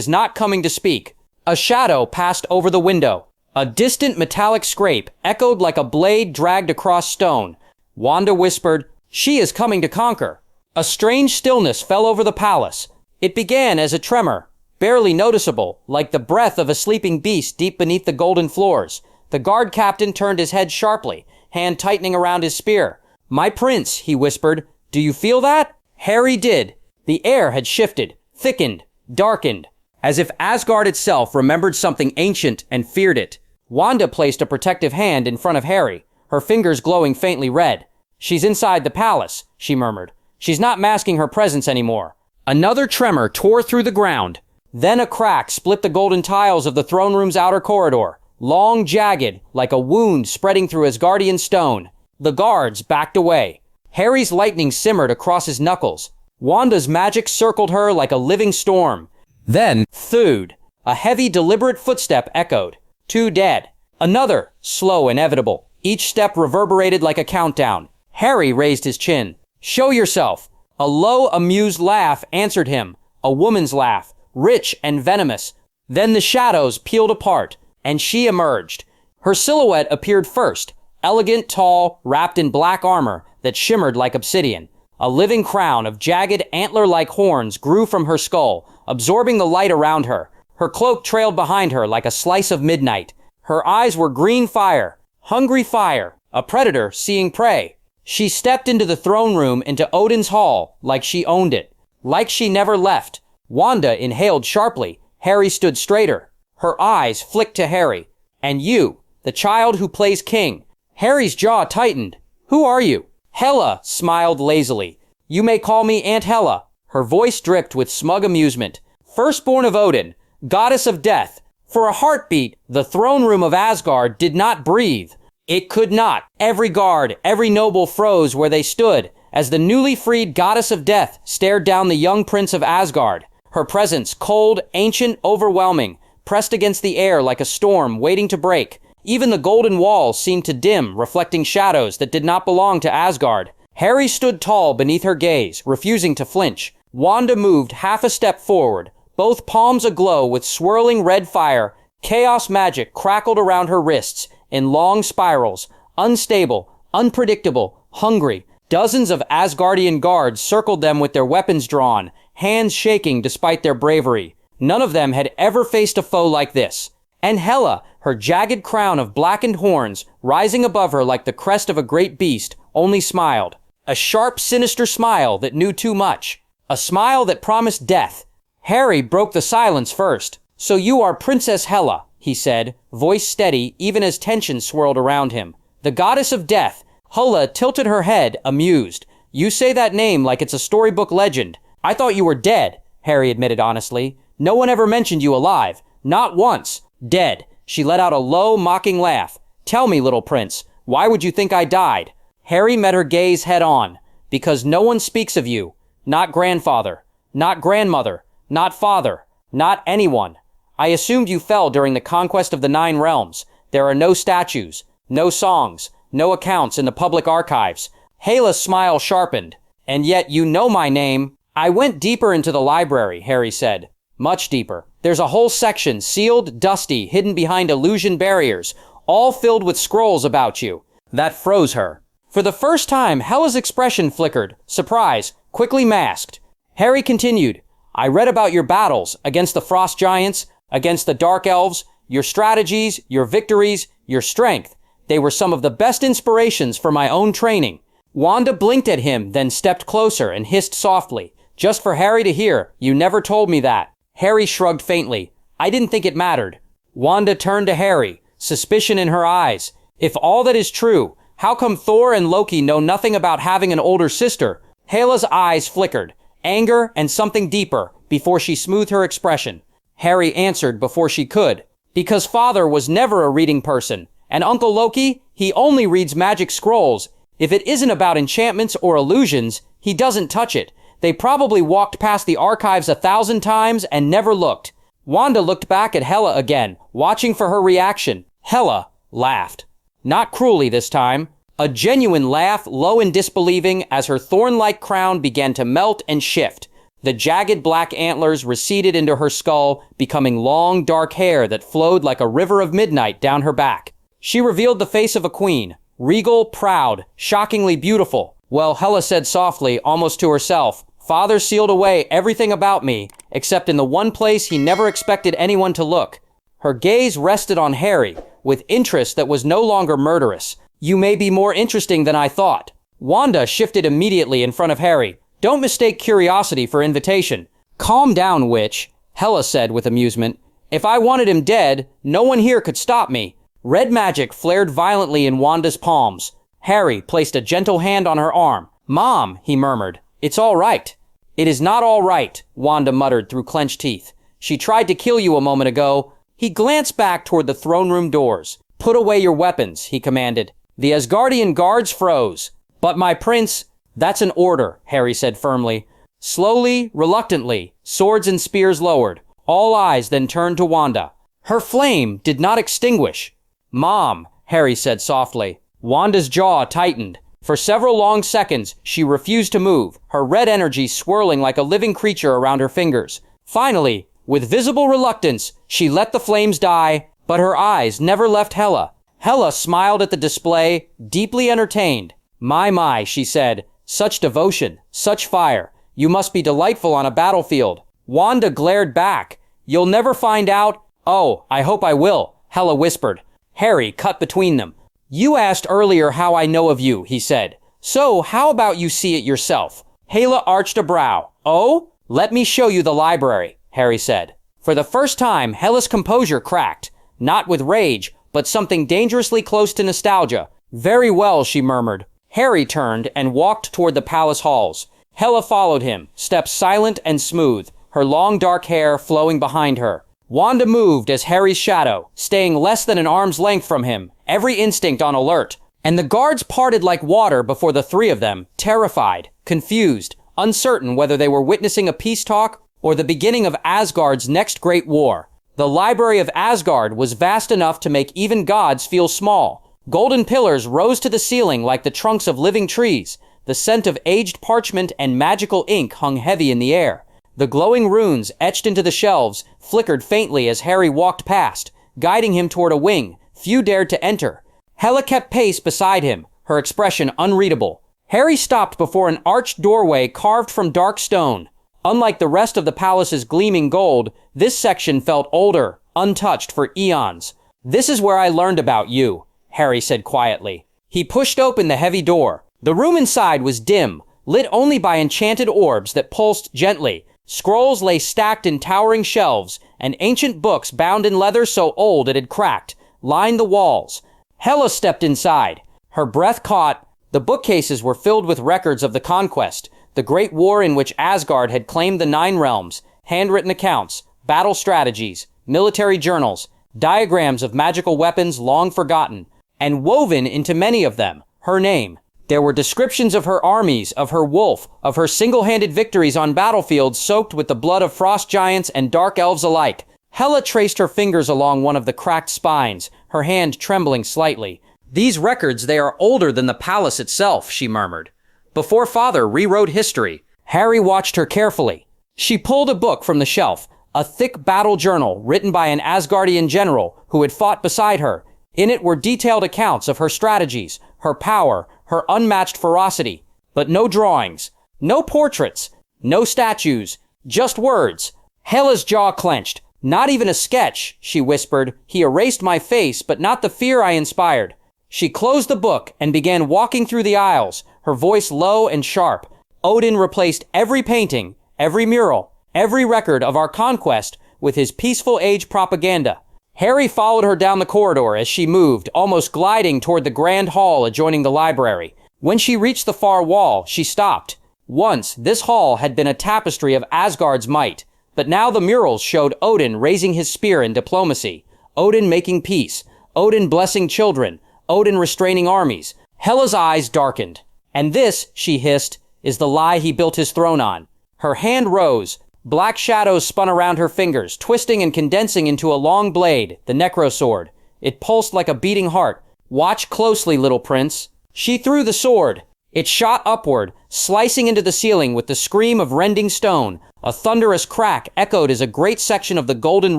not coming to speak. A shadow passed over the window. A distant metallic scrape echoed like a blade dragged across stone. Wanda whispered, she is coming to conquer. A strange stillness fell over the palace. It began as a tremor, barely noticeable, like the breath of a sleeping beast deep beneath the golden floors. The guard captain turned his head sharply, hand tightening around his spear. My prince, he whispered. Do you feel that? Harry did. The air had shifted, thickened, darkened, as if Asgard itself remembered something ancient and feared it. Wanda placed a protective hand in front of Harry, her fingers glowing faintly red. She's inside the palace, she murmured. She's not masking her presence anymore. Another tremor tore through the ground. Then a crack split the golden tiles of the throne room's outer corridor, long, jagged, like a wound spreading through Asgardian stone. The guards backed away. Harry's lightning simmered across his knuckles. Wanda's magic circled her like a living storm. Then, thud, a heavy, deliberate footstep echoed. 2 dead. Another, slow, inevitable. Each step reverberated like a countdown. Harry raised his chin. Show yourself. A low, amused laugh answered him. A woman's laugh, rich and venomous. Then the shadows peeled apart, and she emerged. Her silhouette appeared first, elegant, tall, wrapped in black armor that shimmered like obsidian. A living crown of jagged, antler-like horns grew from her skull, absorbing the light around her. Her cloak trailed behind her like a slice of midnight. Her eyes were green fire, hungry fire, a predator seeing prey. She stepped into the throne room, into Odin's hall, like she owned it, like she never left. Wanda inhaled sharply. Harry stood straighter. Her eyes flicked to Harry. And you, the child who plays king. Harry's jaw tightened. Who are you? Hela smiled lazily. You may call me Aunt Hela. Her voice dripped with smug amusement. Firstborn of Odin, goddess of death. For a heartbeat, the throne room of Asgard did not breathe. It could not. Every guard, every noble froze where they stood, as the newly freed goddess of death stared down the young prince of Asgard. Her presence, cold, ancient, overwhelming, pressed against the air like a storm waiting to break. Even the golden walls seemed to dim, reflecting shadows that did not belong to Asgard. Harry stood tall beneath her gaze, refusing to flinch. Wanda moved half a step forward, both palms aglow with swirling red fire. Chaos magic crackled around her wrists in long spirals, unstable, unpredictable, hungry. Dozens of Asgardian guards circled them with their weapons drawn, hands shaking despite their bravery. None of them had ever faced a foe like this. And Hela, her jagged crown of blackened horns rising above her like the crest of a great beast, only smiled. A sharp, sinister smile that knew too much. A smile that promised death. Harry broke the silence first. "So you are Princess Hela," he said, voice steady even as tension swirled around him. "The goddess of death." Hela tilted her head, amused. "You say that name like it's a storybook legend. I thought you were dead," Harry admitted honestly. "No one ever mentioned you alive. Not once. Dead." She let out a low, mocking laugh. "Tell me, little prince, why would you think I died?" Harry met her gaze head on. "Because no one speaks of you. Not grandfather. Not grandmother. Not father. Not anyone. I assumed you fell during the conquest of the 9 realms. There are no statues, no songs, no accounts in the public archives." Hela's smile sharpened. "And yet you know my name." "I went deeper into the library," Harry said. "Much deeper. There's a whole section, sealed, dusty, hidden behind illusion barriers, all filled with scrolls about you." That froze her. For the first time, Hela's expression flickered, surprise, quickly masked. Harry continued, "I read about your battles against the frost giants, against the dark elves, your strategies, your victories, your strength. They were some of the best inspirations for my own training." Wanda blinked at him, then stepped closer and hissed softly. "Just for Harry to hear, you never told me that." Harry shrugged faintly. "I didn't think it mattered." Wanda turned to Harry, suspicion in her eyes. "If all that is true, how come Thor and Loki know nothing about having an older sister?" Hela's eyes flickered, anger and something deeper, before she smoothed her expression. Harry answered before she could. "Because Father was never a reading person, and Uncle Loki, he only reads magic scrolls. If it isn't about enchantments or illusions, he doesn't touch it. They probably walked past the archives 1,000 times and never looked." Wanda looked back at Hela again, watching for her reaction. Hela laughed. Not cruelly this time. A genuine laugh, low and disbelieving, as her thorn-like crown began to melt and shift. The jagged black antlers receded into her skull, becoming long, dark hair that flowed like a river of midnight down her back. She revealed the face of a queen, regal, proud, shockingly beautiful. "Well," Hela said softly, almost to herself, "Father sealed away everything about me, except in the one place he never expected anyone to look." Her gaze rested on Harry, with interest that was no longer murderous. "You may be more interesting than I thought." Wanda shifted immediately in front of Harry. "Don't mistake curiosity for invitation." "Calm down, witch," Hela said with amusement. "If I wanted him dead, no one here could stop me." Red magic flared violently in Wanda's palms. Harry placed a gentle hand on her arm. "Mom," he murmured, "it's all right." "It is not all right," Wanda muttered through clenched teeth. "She tried to kill you a moment ago." He glanced back toward the throne room doors. "Put away your weapons," he commanded. The Asgardian guards froze. "But my prince—" "That's an order," Harry said firmly. Slowly, reluctantly, swords and spears lowered. All eyes then turned to Wanda. Her flame did not extinguish. "Mom," Harry said softly. Wanda's jaw tightened. For several long seconds, she refused to move, her red energy swirling like a living creature around her fingers. Finally, with visible reluctance, she let the flames die, but her eyes never left Hela. Hela smiled at the display, deeply entertained. My, she said. "Such devotion, such fire. You must be delightful on a battlefield." Wanda glared back. "You'll never find out." "Oh, I hope I will," Hela whispered. Harry cut between them. "You asked earlier how I know of you," he said. "So how about you see it yourself?" Hela arched a brow. "Oh? Let me show you the library," Harry said. For the first time, Hela's composure cracked. Not with rage, but something dangerously close to nostalgia. "Very well," she murmured. Harry turned and walked toward the palace halls. Hela followed him, steps silent and smooth, her long dark hair flowing behind her. Wanda moved as Harry's shadow, staying less than an arm's length from him, every instinct on alert. And the guards parted like water before the three of them, terrified, confused, uncertain whether they were witnessing a peace talk or the beginning of Asgard's next great war. The library of Asgard was vast enough to make even gods feel small. Golden pillars rose to the ceiling like the trunks of living trees. The scent of aged parchment and magical ink hung heavy in the air. The glowing runes etched into the shelves flickered faintly as Harry walked past, guiding him toward a wing few dared to enter. Hela kept pace beside him, her expression unreadable. Harry stopped before an arched doorway carved from dark stone. Unlike the rest of the palace's gleaming gold, this section felt older, untouched for eons. "This is where I learned about you," Harry said quietly. He pushed open the heavy door. The room inside was dim, lit only by enchanted orbs that pulsed gently. Scrolls lay stacked in towering shelves, and ancient books bound in leather so old it had cracked lined the walls. Hela stepped inside. Her breath caught. The bookcases were filled with records of the conquest, the great war in which Asgard had claimed the Nine Realms, handwritten accounts, battle strategies, military journals, diagrams of magical weapons long forgotten, and woven into many of them, her name. There were descriptions of her armies, of her wolf, of her single-handed victories on battlefields soaked with the blood of frost giants and dark elves alike. Hela traced her fingers along one of the cracked spines, her hand trembling slightly. "These records, they are older than the palace itself," she murmured. "Before Father rewrote history." Harry watched her carefully. She pulled a book from the shelf, a thick battle journal written by an Asgardian general who had fought beside her. In it were detailed accounts of her strategies, her power, her unmatched ferocity. But no drawings, no portraits, no statues, just words. Hela's jaw clenched. "Not even a sketch," she whispered. "He erased my face, but not the fear I inspired." She closed the book and began walking through the aisles, her voice low and sharp. "Odin replaced every painting, every mural, every record of our conquest with his peaceful age propaganda." Harry followed her down the corridor as she moved, almost gliding toward the grand hall adjoining the library. When she reached the far wall, she stopped. Once, this hall had been a tapestry of Asgard's might, but now the murals showed Odin raising his spear in diplomacy, Odin making peace, Odin blessing children, Odin restraining armies. Hela's eyes darkened. "And this," she hissed, "is the lie he built his throne on." Her hand rose. Black shadows spun around her fingers, twisting and condensing into a long blade, the necrosword. It pulsed like a beating heart. "Watch closely, little prince." She threw the sword. It shot upward, slicing into the ceiling with the scream of rending stone. A thunderous crack echoed as a great section of the golden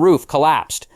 roof collapsed.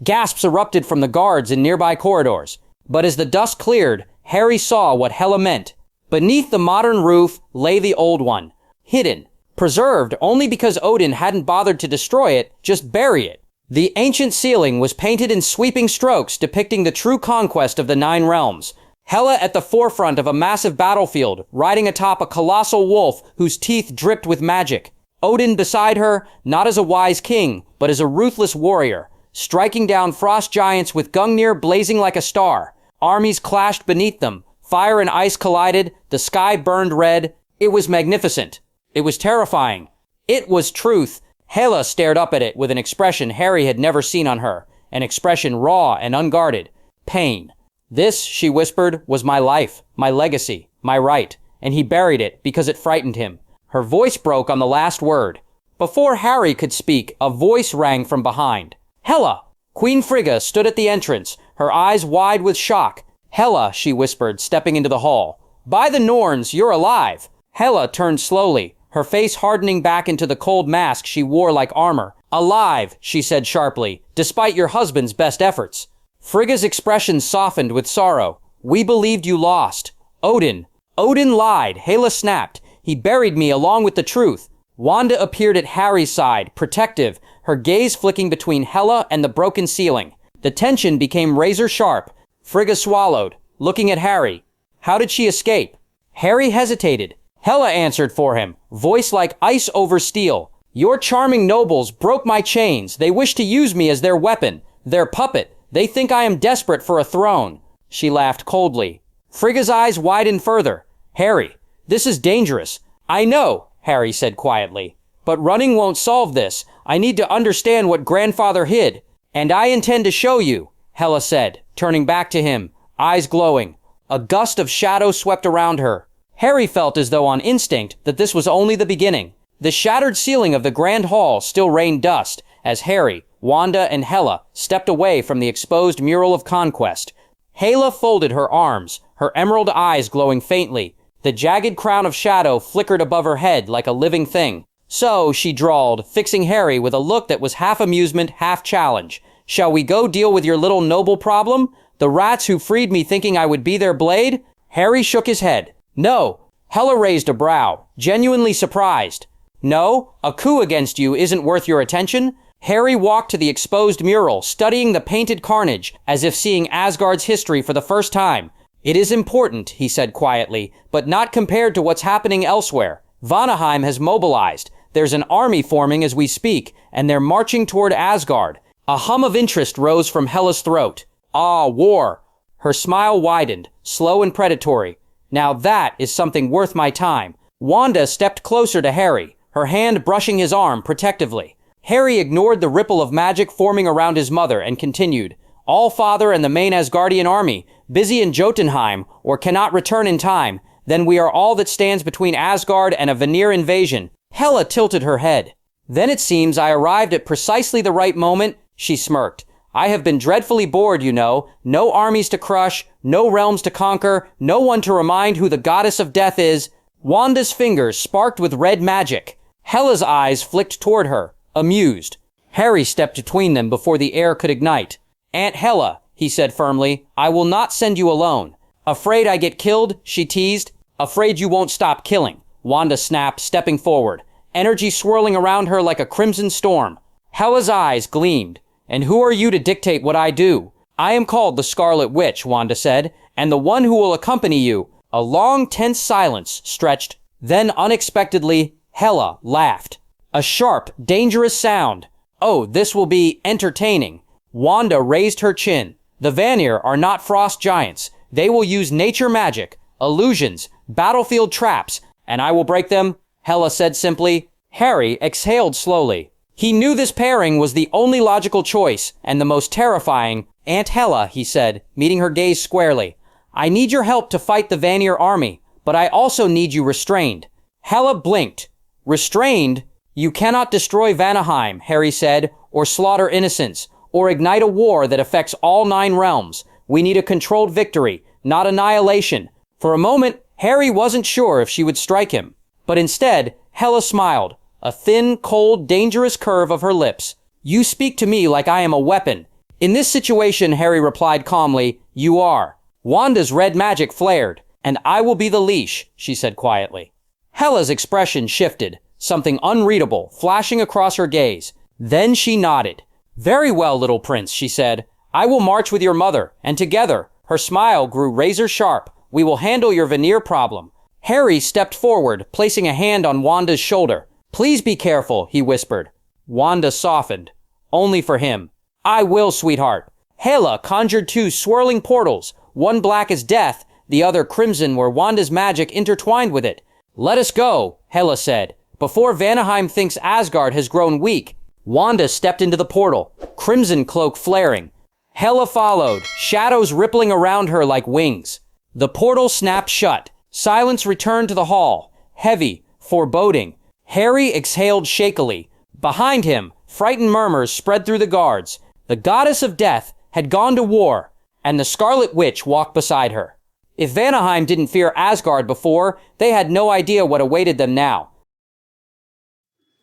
Gasps erupted from the guards in nearby corridors. But as the dust cleared, Harry saw what Hela meant. Beneath the modern roof lay the old one, hidden, preserved only because Odin hadn't bothered to destroy it, just bury it. The ancient ceiling was painted in sweeping strokes depicting the true conquest of the Nine Realms. Hela at the forefront of a massive battlefield, riding atop a colossal wolf whose teeth dripped with magic. Odin beside her, not as a wise king, but as a ruthless warrior, striking down frost giants with Gungnir blazing like a star. Armies clashed beneath them. Fire and ice collided. The sky burned red. It was magnificent. It was terrifying. It was truth. Hela stared up at it with an expression Harry had never seen on her, an expression raw and unguarded. Pain. "This," she whispered, "was my life, my legacy, my right, and he buried it because it frightened him." Her voice broke on the last word. Before Harry could speak, a voice rang from behind. "Hela!" Queen Frigga stood at the entrance, her eyes wide with shock. "Hela," she whispered, stepping into the hall. "By the Norns, you're alive." Hela turned slowly, her face hardening back into the cold mask she wore like armor. "Alive," she said sharply, "despite your husband's best efforts." Frigga's expression softened with sorrow. "We believed you lost." "Odin lied," Hela snapped. "He buried me along with the truth." Wanda appeared at Harry's side, protective, her gaze flicking between Hela and the broken ceiling. The tension became razor sharp. Frigga swallowed, looking at Harry. How did she escape? Harry hesitated. Hela answered for him, voice like ice over steel. "Your charming nobles broke my chains. They wish to use me as their weapon, their puppet. They think I am desperate for a throne." She laughed coldly. Frigga's eyes widened further. "Harry, this is dangerous." "I know," Harry said quietly. "But running won't solve this. I need to understand what grandfather hid. And I intend to show you," Hela said, turning back to him, eyes glowing. A gust of shadow swept around her. Harry felt as though on instinct that this was only the beginning. The shattered ceiling of the grand hall still rained dust as Harry, Wanda, and Hela stepped away from the exposed mural of conquest. Hela folded her arms, her emerald eyes glowing faintly. The jagged crown of shadow flickered above her head like a living thing. So, she drawled, fixing Harry with a look that was half amusement, half challenge. Shall we go deal with your little noble problem? The rats who freed me thinking I would be their blade? Harry shook his head. No. Hela raised a brow, genuinely surprised. No, a coup against you isn't worth your attention? Harry walked to the exposed mural, studying the painted carnage, as if seeing Asgard's history for the first time. It is important, he said quietly, but not compared to what's happening elsewhere. Vanaheim has mobilized. There's an army forming as we speak, and they're marching toward Asgard. A hum of interest rose from Hela's throat. Ah, war. Her smile widened, slow and predatory. Now that is something worth my time. Wanda stepped closer to Harry, her hand brushing his arm protectively. Harry ignored the ripple of magic forming around his mother and continued. All-Father and the main Asgardian army, busy in Jotunheim, or cannot return in time. Then we are all that stands between Asgard and a Vanir invasion. Hela tilted her head. Then it seems I arrived at precisely the right moment, she smirked. I have been dreadfully bored, you know. No armies to crush, no realms to conquer, no one to remind who the goddess of death is. Wanda's fingers sparked with red magic. Hela's eyes flicked toward her, amused. Harry stepped between them before the air could ignite. Aunt Hela, he said firmly, I will not send you alone. Afraid I get killed, she teased. Afraid you won't stop killing, Wanda snapped, stepping forward, energy swirling around her like a crimson storm. Hela's eyes gleamed. And who are you to dictate what I do? I am called the Scarlet Witch, Wanda said, and the one who will accompany you. A long, tense silence stretched. Then, unexpectedly, Hela laughed. A sharp, dangerous sound. Oh, this will be entertaining. Wanda raised her chin. The Vanir are not frost giants. They will use nature magic, illusions, battlefield traps, and I will break them, Hela said simply. Harry exhaled slowly. He knew this pairing was the only logical choice, and the most terrifying. Aunt Hela, he said, meeting her gaze squarely. I need your help to fight the Vanir army, but I also need you restrained. Hela blinked. Restrained? You cannot destroy Vanaheim, Harry said, or slaughter innocents, or ignite a war that affects all 9 realms. We need a controlled victory, not annihilation. For a moment, Harry wasn't sure if she would strike him. But instead, Hela smiled, a thin, cold, dangerous curve of her lips. You speak to me like I am a weapon. In this situation, Harry replied calmly, you are. Wanda's red magic flared. And I will be the leash, she said quietly. Hela's expression shifted, something unreadable flashing across her gaze. Then she nodded. Very well, little prince, she said. I will march with your mother, and together, her smile grew razor sharp, we will handle your Vanir problem. Harry stepped forward, placing a hand on Wanda's shoulder. Please be careful, he whispered. Wanda softened. Only for him. I will, sweetheart. Hela conjured 2 swirling portals, one black as death, the other crimson where Wanda's magic intertwined with it. Let us go, Hela said, before Vanaheim thinks Asgard has grown weak. Wanda stepped into the portal, crimson cloak flaring. Hela followed, shadows rippling around her like wings. The portal snapped shut. Silence returned to the hall, heavy, foreboding. Harry exhaled shakily. Behind him, frightened murmurs spread through the guards. The goddess of death had gone to war, and the Scarlet Witch walked beside her. If Vanaheim didn't fear Asgard before, they had no idea what awaited them now.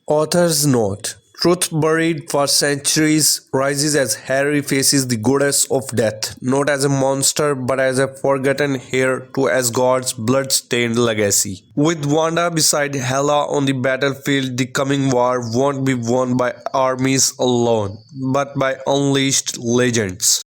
Author's note. Truth buried for centuries rises as Harry faces the goddess of death, not as a monster but as a forgotten heir to Asgard's blood-stained legacy. With Wanda beside Hela on the battlefield, the coming war won't be won by armies alone, but by unleashed legends.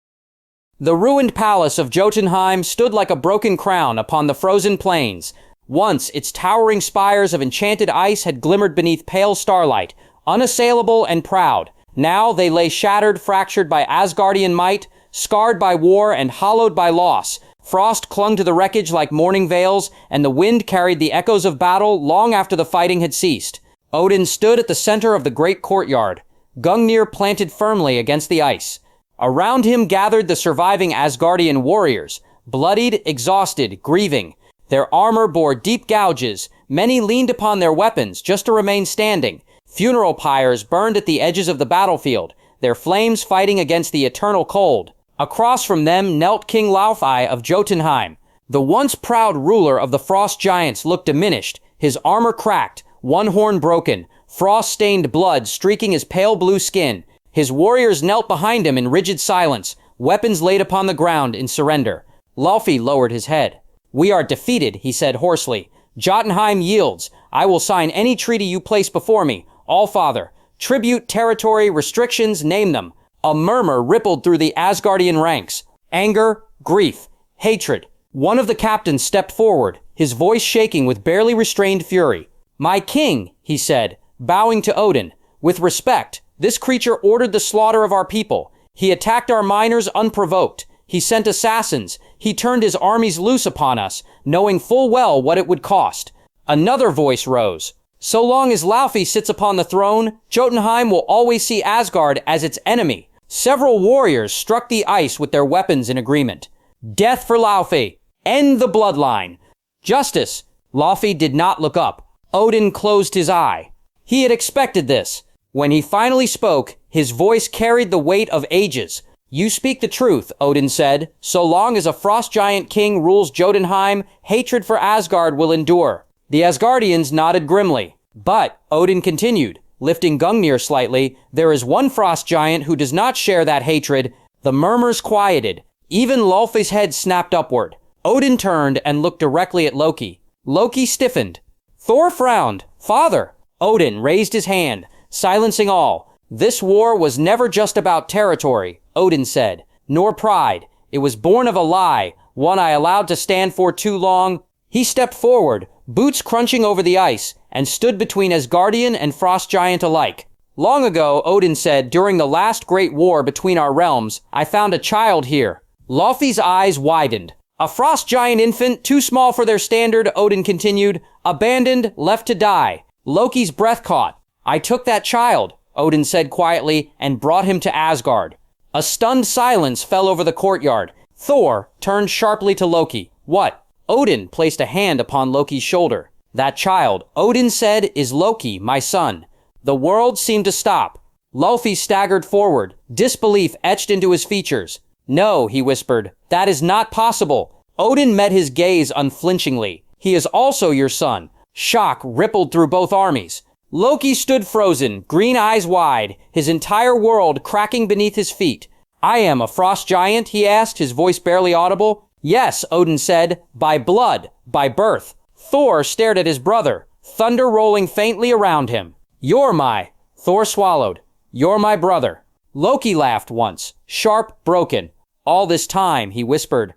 The ruined palace of Jotunheim stood like a broken crown upon the frozen plains. Once, its towering spires of enchanted ice had glimmered beneath pale starlight, unassailable and proud. Now they lay shattered, fractured by Asgardian might, scarred by war and hollowed by loss. Frost clung to the wreckage like mourning veils, and the wind carried the echoes of battle long after the fighting had ceased. Odin stood at the center of the great courtyard, Gungnir planted firmly against the ice. Around him gathered the surviving Asgardian warriors, bloodied, exhausted, grieving. Their armor bore deep gouges. Many leaned upon their weapons just to remain standing. Funeral pyres burned at the edges of the battlefield, their flames fighting against the eternal cold. Across from them knelt King Laufey of Jotunheim. The once proud ruler of the frost giants looked diminished, his armor cracked, one horn broken, frost-stained blood streaking his pale blue skin. His warriors knelt behind him in rigid silence, weapons laid upon the ground in surrender. Laufey lowered his head. "We are defeated," he said hoarsely. "Jotunheim yields. I will sign any treaty you place before me, All-Father. Tribute, territory, restrictions, name them." A murmur rippled through the Asgardian ranks. Anger, grief, hatred. One of the captains stepped forward, his voice shaking with barely restrained fury. "My king," he said, bowing to Odin. "With respect, this creature ordered the slaughter of our people. He attacked our miners unprovoked. He sent assassins. He turned his armies loose upon us, knowing full well what it would cost." Another voice rose. "So long as Laufey sits upon the throne, Jotunheim will always see Asgard as its enemy." Several warriors struck the ice with their weapons in agreement. "Death for Laufey! End the bloodline!" "Justice!" Laufey did not look up. Odin closed his eye. He had expected this. When he finally spoke, his voice carried the weight of ages. "You speak the truth," Odin said. "So long as a frost giant king rules Jotunheim, hatred for Asgard will endure." The Asgardians nodded grimly. "But," Odin continued, lifting Gungnir slightly, "there is one frost giant who does not share that hatred." The murmurs quieted. Even Laufey's head snapped upward. Odin turned and looked directly at Loki. Loki stiffened. Thor frowned. "Father!" Odin raised his hand, silencing all. "This war was never just about territory," Odin said, "nor pride. It was born of a lie, one I allowed to stand for too long." He stepped forward, boots crunching over the ice, and stood between Asgardian and frost giant alike. "Long ago," Odin said, "during the last great war between our realms, I found a child here." Laufey's eyes widened. "A frost giant infant, too small for their standard," Odin continued, "abandoned, left to die." Loki's breath caught. "I took that child," Odin said quietly, "and brought him to Asgard." A stunned silence fell over the courtyard. Thor turned sharply to Loki. "What?" Odin placed a hand upon Loki's shoulder. "That child," Odin said, "is Loki, my son." The world seemed to stop. Laufey staggered forward, disbelief etched into his features. "No," he whispered, "that is not possible." Odin met his gaze unflinchingly. "He is also your son." Shock rippled through both armies. Loki stood frozen, green eyes wide, his entire world cracking beneath his feet. "I am a frost giant?" he asked, his voice barely audible. "Yes," Odin said, "by blood, by birth." Thor stared at his brother, thunder rolling faintly around him. "You're my..." Thor swallowed. "You're my brother." Loki laughed once, sharp, broken. "All this time," he whispered.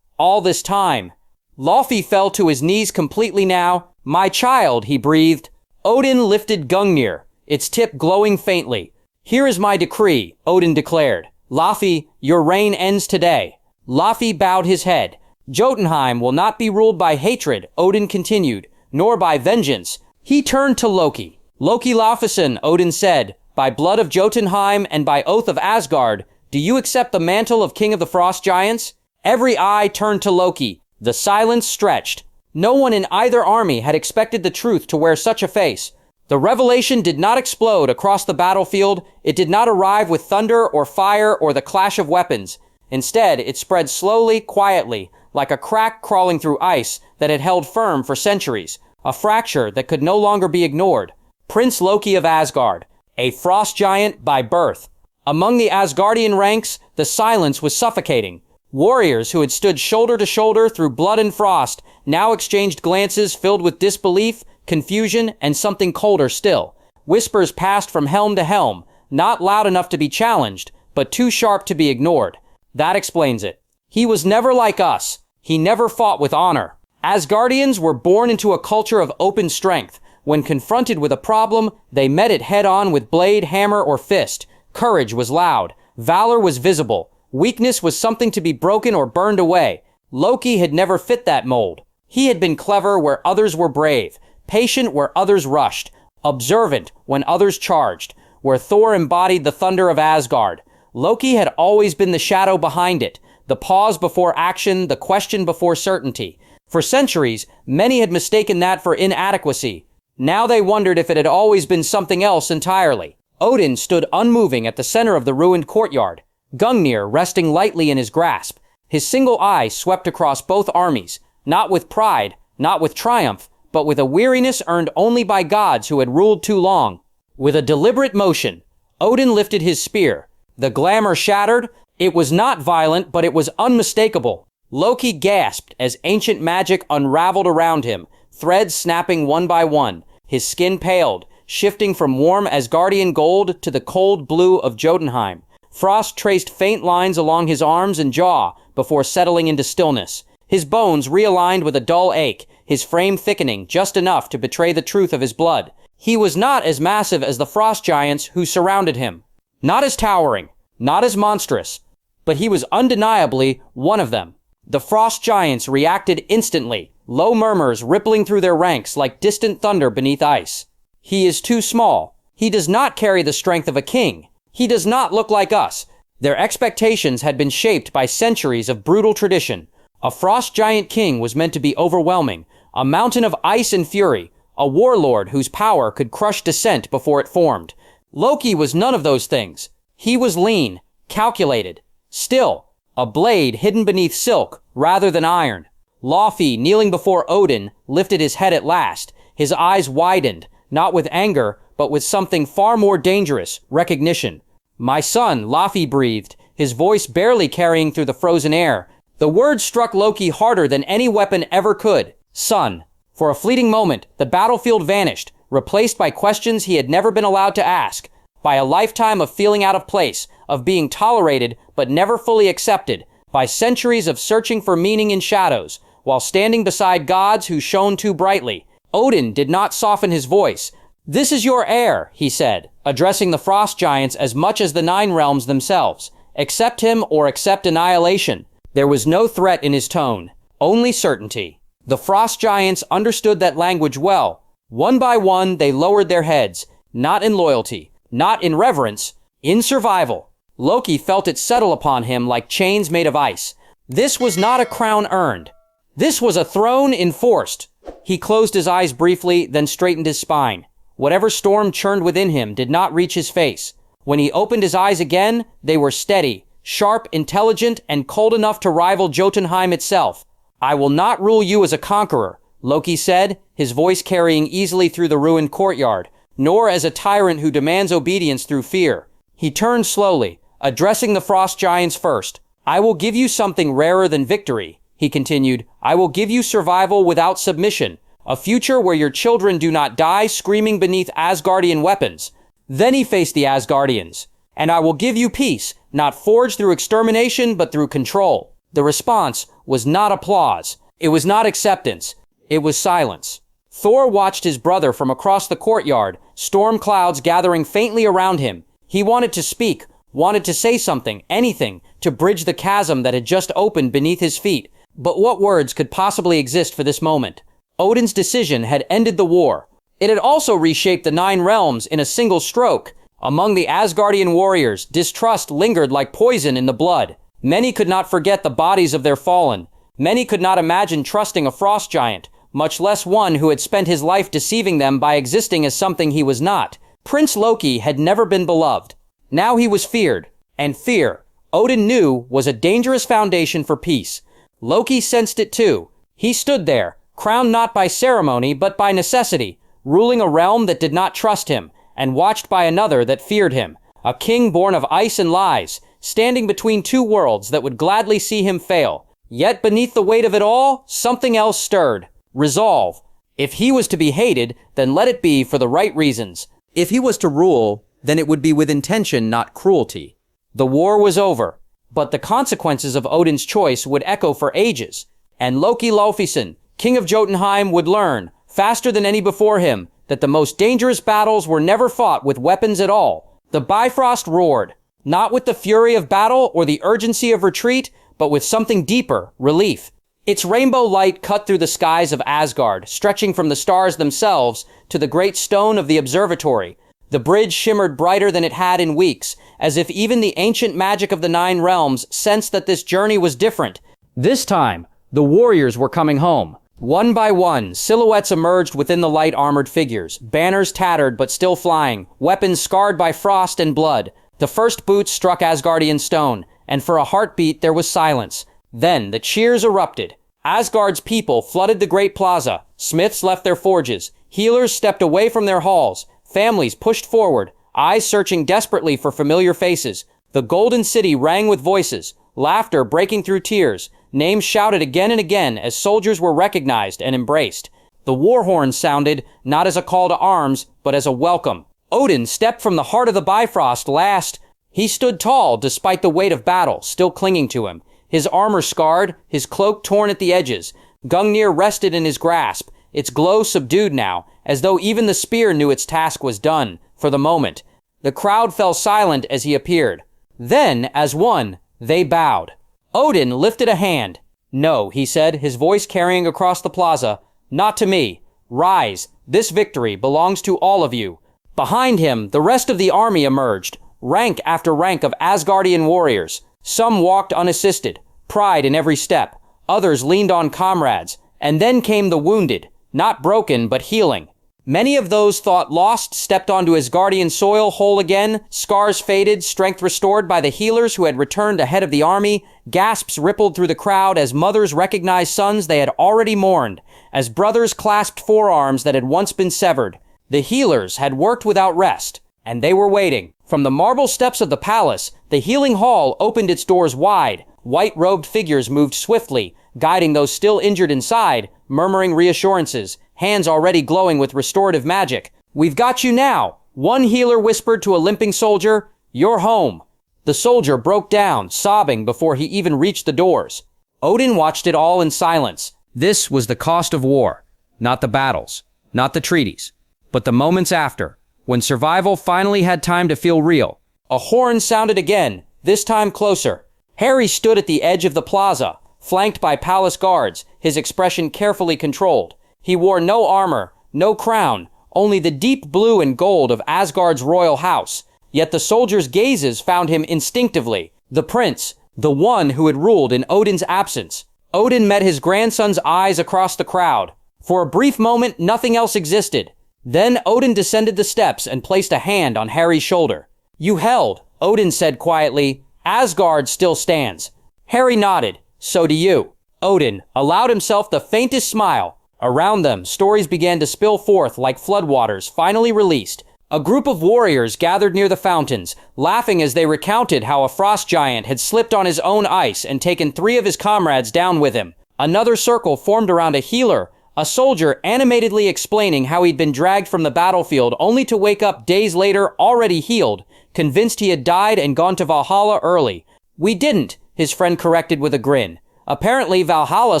"All this time." Laufey fell to his knees completely now. "My child," he breathed. Odin lifted Gungnir, its tip glowing faintly. "Here is my decree," Odin declared. "Laufey, your reign ends today." Laufey bowed his head. "Jotunheim will not be ruled by hatred," Odin continued, "nor by vengeance." He turned to Loki. "Loki Laufeyson," Odin said, "by blood of Jotunheim and by oath of Asgard, do you accept the mantle of King of the Frost Giants?" Every eye turned to Loki. The silence stretched. No one in either army had expected the truth to wear such a face. The revelation did not explode across the battlefield. It did not arrive with thunder or fire or the clash of weapons. Instead, it spread slowly, quietly, like a crack crawling through ice that had held firm for centuries, a fracture that could no longer be ignored. Prince Loki of Asgard, a frost giant by birth. Among the Asgardian ranks, the silence was suffocating. Warriors who had stood shoulder to shoulder through blood and frost now exchanged glances filled with disbelief, confusion, and something colder still. Whispers passed from helm to helm, not loud enough to be challenged, but too sharp to be ignored. That explains it. He was never like us. He never fought with honor. Asgardians were born into a culture of open strength. When confronted with a problem, they met it head-on with blade, hammer, or fist. Courage was loud. Valor was visible. Weakness was something to be broken or burned away. Loki had never fit that mold. He had been clever where others were brave, patient where others rushed, observant when others charged, where Thor embodied the thunder of Asgard. Loki had always been the shadow behind it, The pause before action, the question before certainty. For centuries, many had mistaken that for inadequacy. Now they wondered if it had always been something else entirely. Odin stood unmoving at the center of the ruined courtyard, Gungnir resting lightly in his grasp. His single eye swept across both armies, not with pride, not with triumph, but with a weariness earned only by gods who had ruled too long. With a deliberate motion, Odin lifted his spear. The glamour shattered. It was not violent, but it was unmistakable. Loki gasped as ancient magic unraveled around him, threads snapping one by one. His skin paled, shifting from warm Asgardian gold to the cold blue of Jotunheim. Frost traced faint lines along his arms and jaw before settling into stillness. His bones realigned with a dull ache, his frame thickening just enough to betray the truth of his blood. He was not as massive as the frost giants who surrounded him. Not as towering, not as monstrous, but he was undeniably one of them. The frost giants reacted instantly, low murmurs rippling through their ranks like distant thunder beneath ice. He is too small. He does not carry the strength of a king. He does not look like us. Their expectations had been shaped by centuries of brutal tradition. A frost giant king was meant to be overwhelming, a mountain of ice and fury, a warlord whose power could crush dissent before it formed. Loki was none of those things. He was lean, calculated, still, a blade hidden beneath silk rather than iron. Laufey, kneeling before Odin, lifted his head at last. His eyes widened, not with anger, but with something far more dangerous, recognition. "My son," Laufey breathed, his voice barely carrying through the frozen air. The word struck Loki harder than any weapon ever could. Son. For a fleeting moment, the battlefield vanished, replaced by questions he had never been allowed to ask, by a lifetime of feeling out of place, of being tolerated but never fully accepted, by centuries of searching for meaning in shadows, while standing beside gods who shone too brightly. Odin did not soften his voice. "This is your heir," he said, addressing the frost giants as much as the Nine Realms themselves. Accept him or accept annihilation. There was no threat in his tone, only certainty. The frost giants understood that language well. One by one, they lowered their heads, not in loyalty, not in reverence, in survival. Loki felt it settle upon him like chains made of ice. This was not a crown earned. This was a throne enforced. He closed his eyes briefly, then straightened his spine. Whatever storm churned within him did not reach his face. When he opened his eyes again, they were steady, sharp, intelligent, and cold enough to rival Jotunheim itself. "I will not rule you as a conqueror," Loki said, his voice carrying easily through the ruined courtyard, "nor as a tyrant who demands obedience through fear." He turned slowly, addressing the frost giants first. "I will give you something rarer than victory," he continued. "I will give you survival without submission, a future where your children do not die screaming beneath Asgardian weapons." Then he faced the Asgardians. "And I will give you peace, not forged through extermination, but through control." The response was not applause. It was not acceptance. It was silence. Thor watched his brother from across the courtyard, storm clouds gathering faintly around him. He wanted to speak, wanted to say something, anything, to bridge the chasm that had just opened beneath his feet. But what words could possibly exist for this moment? Odin's decision had ended the war. It had also reshaped the Nine Realms in a single stroke. Among the Asgardian warriors, distrust lingered like poison in the blood. Many could not forget the bodies of their fallen. Many could not imagine trusting a frost giant, much less one who had spent his life deceiving them by existing as something he was not. Prince Loki had never been beloved. Now he was feared. And fear, Odin knew, was a dangerous foundation for peace. Loki sensed it too. He stood there, crowned not by ceremony but by necessity, ruling a realm that did not trust him, and watched by another that feared him. A king born of ice and lies, standing between two worlds that would gladly see him fail. Yet beneath the weight of it all, something else stirred. Resolve. If he was to be hated, then let it be for the right reasons. If he was to rule, then it would be with intention, not cruelty. The war was over, but the consequences of Odin's choice would echo for ages. And Loki Laufeyson, king of Jotunheim, would learn, faster than any before him, that the most dangerous battles were never fought with weapons at all. The Bifrost roared, not with the fury of battle or the urgency of retreat, but with something deeper, relief. Its rainbow light cut through the skies of Asgard, stretching from the stars themselves to the great stone of the observatory. The bridge shimmered brighter than it had in weeks, as if even the ancient magic of the Nine Realms sensed that this journey was different. This time, the warriors were coming home. One by one, silhouettes emerged within the light-armored figures, banners tattered but still flying, weapons scarred by frost and blood. The first boots struck Asgardian stone, and for a heartbeat there was silence. Then the cheers erupted. Asgard's people flooded the great plaza. Smiths left their forges. Healers stepped away from their halls. Families pushed forward, eyes searching desperately for familiar faces. The Golden City rang with voices, laughter breaking through tears. Names shouted again and again as soldiers were recognized and embraced. The war horn sounded, not as a call to arms, but as a welcome. Odin stepped from the heart of the Bifrost last. He stood tall despite the weight of battle still clinging to him. His armor scarred, his cloak torn at the edges. Gungnir rested in his grasp, its glow subdued now, as though even the spear knew its task was done, for the moment. The crowd fell silent as he appeared. Then, as one, they bowed. Odin lifted a hand. "No," he said, his voice carrying across the plaza. "Not to me. Rise. This victory belongs to all of you." Behind him, the rest of the army emerged, rank after rank of Asgardian warriors. Some walked unassisted, pride in every step. Others leaned on comrades. And then came the wounded, not broken, but healing. Many of those thought lost stepped onto Asgardian soil whole again, scars faded, strength restored by the healers who had returned ahead of the army. Gasps rippled through the crowd as mothers recognized sons they had already mourned, as brothers clasped forearms that had once been severed. The healers had worked without rest, and they were waiting. From the marble steps of the palace, the healing hall opened its doors wide. White-robed figures moved swiftly, guiding those still injured inside, murmuring reassurances, hands already glowing with restorative magic. "We've got you now," one healer whispered to a limping soldier. "You're home." The soldier broke down, sobbing before he even reached the doors. Odin watched it all in silence. This was the cost of war. Not the battles, not the treaties, but the moments after, when survival finally had time to feel real. A horn sounded again, this time closer. Harry stood at the edge of the plaza, flanked by palace guards, his expression carefully controlled. He wore no armor, no crown, only the deep blue and gold of Asgard's royal house. Yet the soldiers' gazes found him instinctively. The prince, the one who had ruled in Odin's absence. Odin met his grandson's eyes across the crowd. For a brief moment, nothing else existed. Then Odin descended the steps and placed a hand on Harry's shoulder. "You held," Odin said quietly. "Asgard still stands." Harry nodded. "So do you." Odin allowed himself the faintest smile. Around them, stories began to spill forth like floodwaters finally released. A group of warriors gathered near the fountains, laughing as they recounted how a frost giant had slipped on his own ice and taken 3 of his comrades down with him. Another circle formed around a healer, a soldier animatedly explaining how he'd been dragged from the battlefield only to wake up days later already healed, convinced he had died and gone to Valhalla early. "We didn't," his friend corrected with a grin. "Apparently Valhalla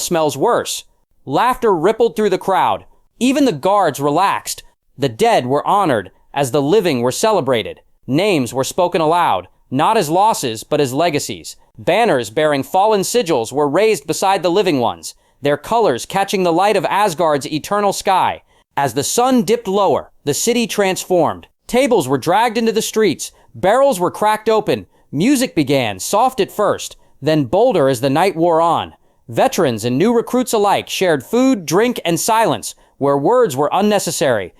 smells worse." Laughter rippled through the crowd. Even the guards relaxed. The dead were honored as the living were celebrated. Names were spoken aloud, not as losses, but as legacies. Banners bearing fallen sigils were raised beside the living ones, their colors catching the light of Asgard's eternal sky. As the sun dipped lower, the city transformed. Tables were dragged into the streets, barrels were cracked open, music began, soft at first, then bolder as the night wore on. Veterans and new recruits alike shared food, drink, and silence, where words were unnecessary.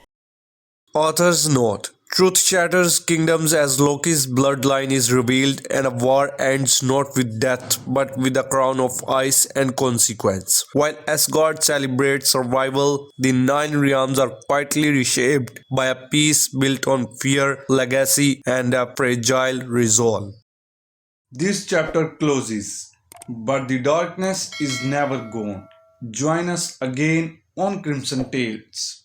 Author's note: Truth shatters kingdoms as Loki's bloodline is revealed, and a war ends not with death but with a crown of ice and consequence. While Asgard celebrates survival, the 9 realms are quietly reshaped by a peace built on fear, legacy, and a fragile resolve. This chapter closes, but the darkness is never gone. Join us again on Crimson Tales.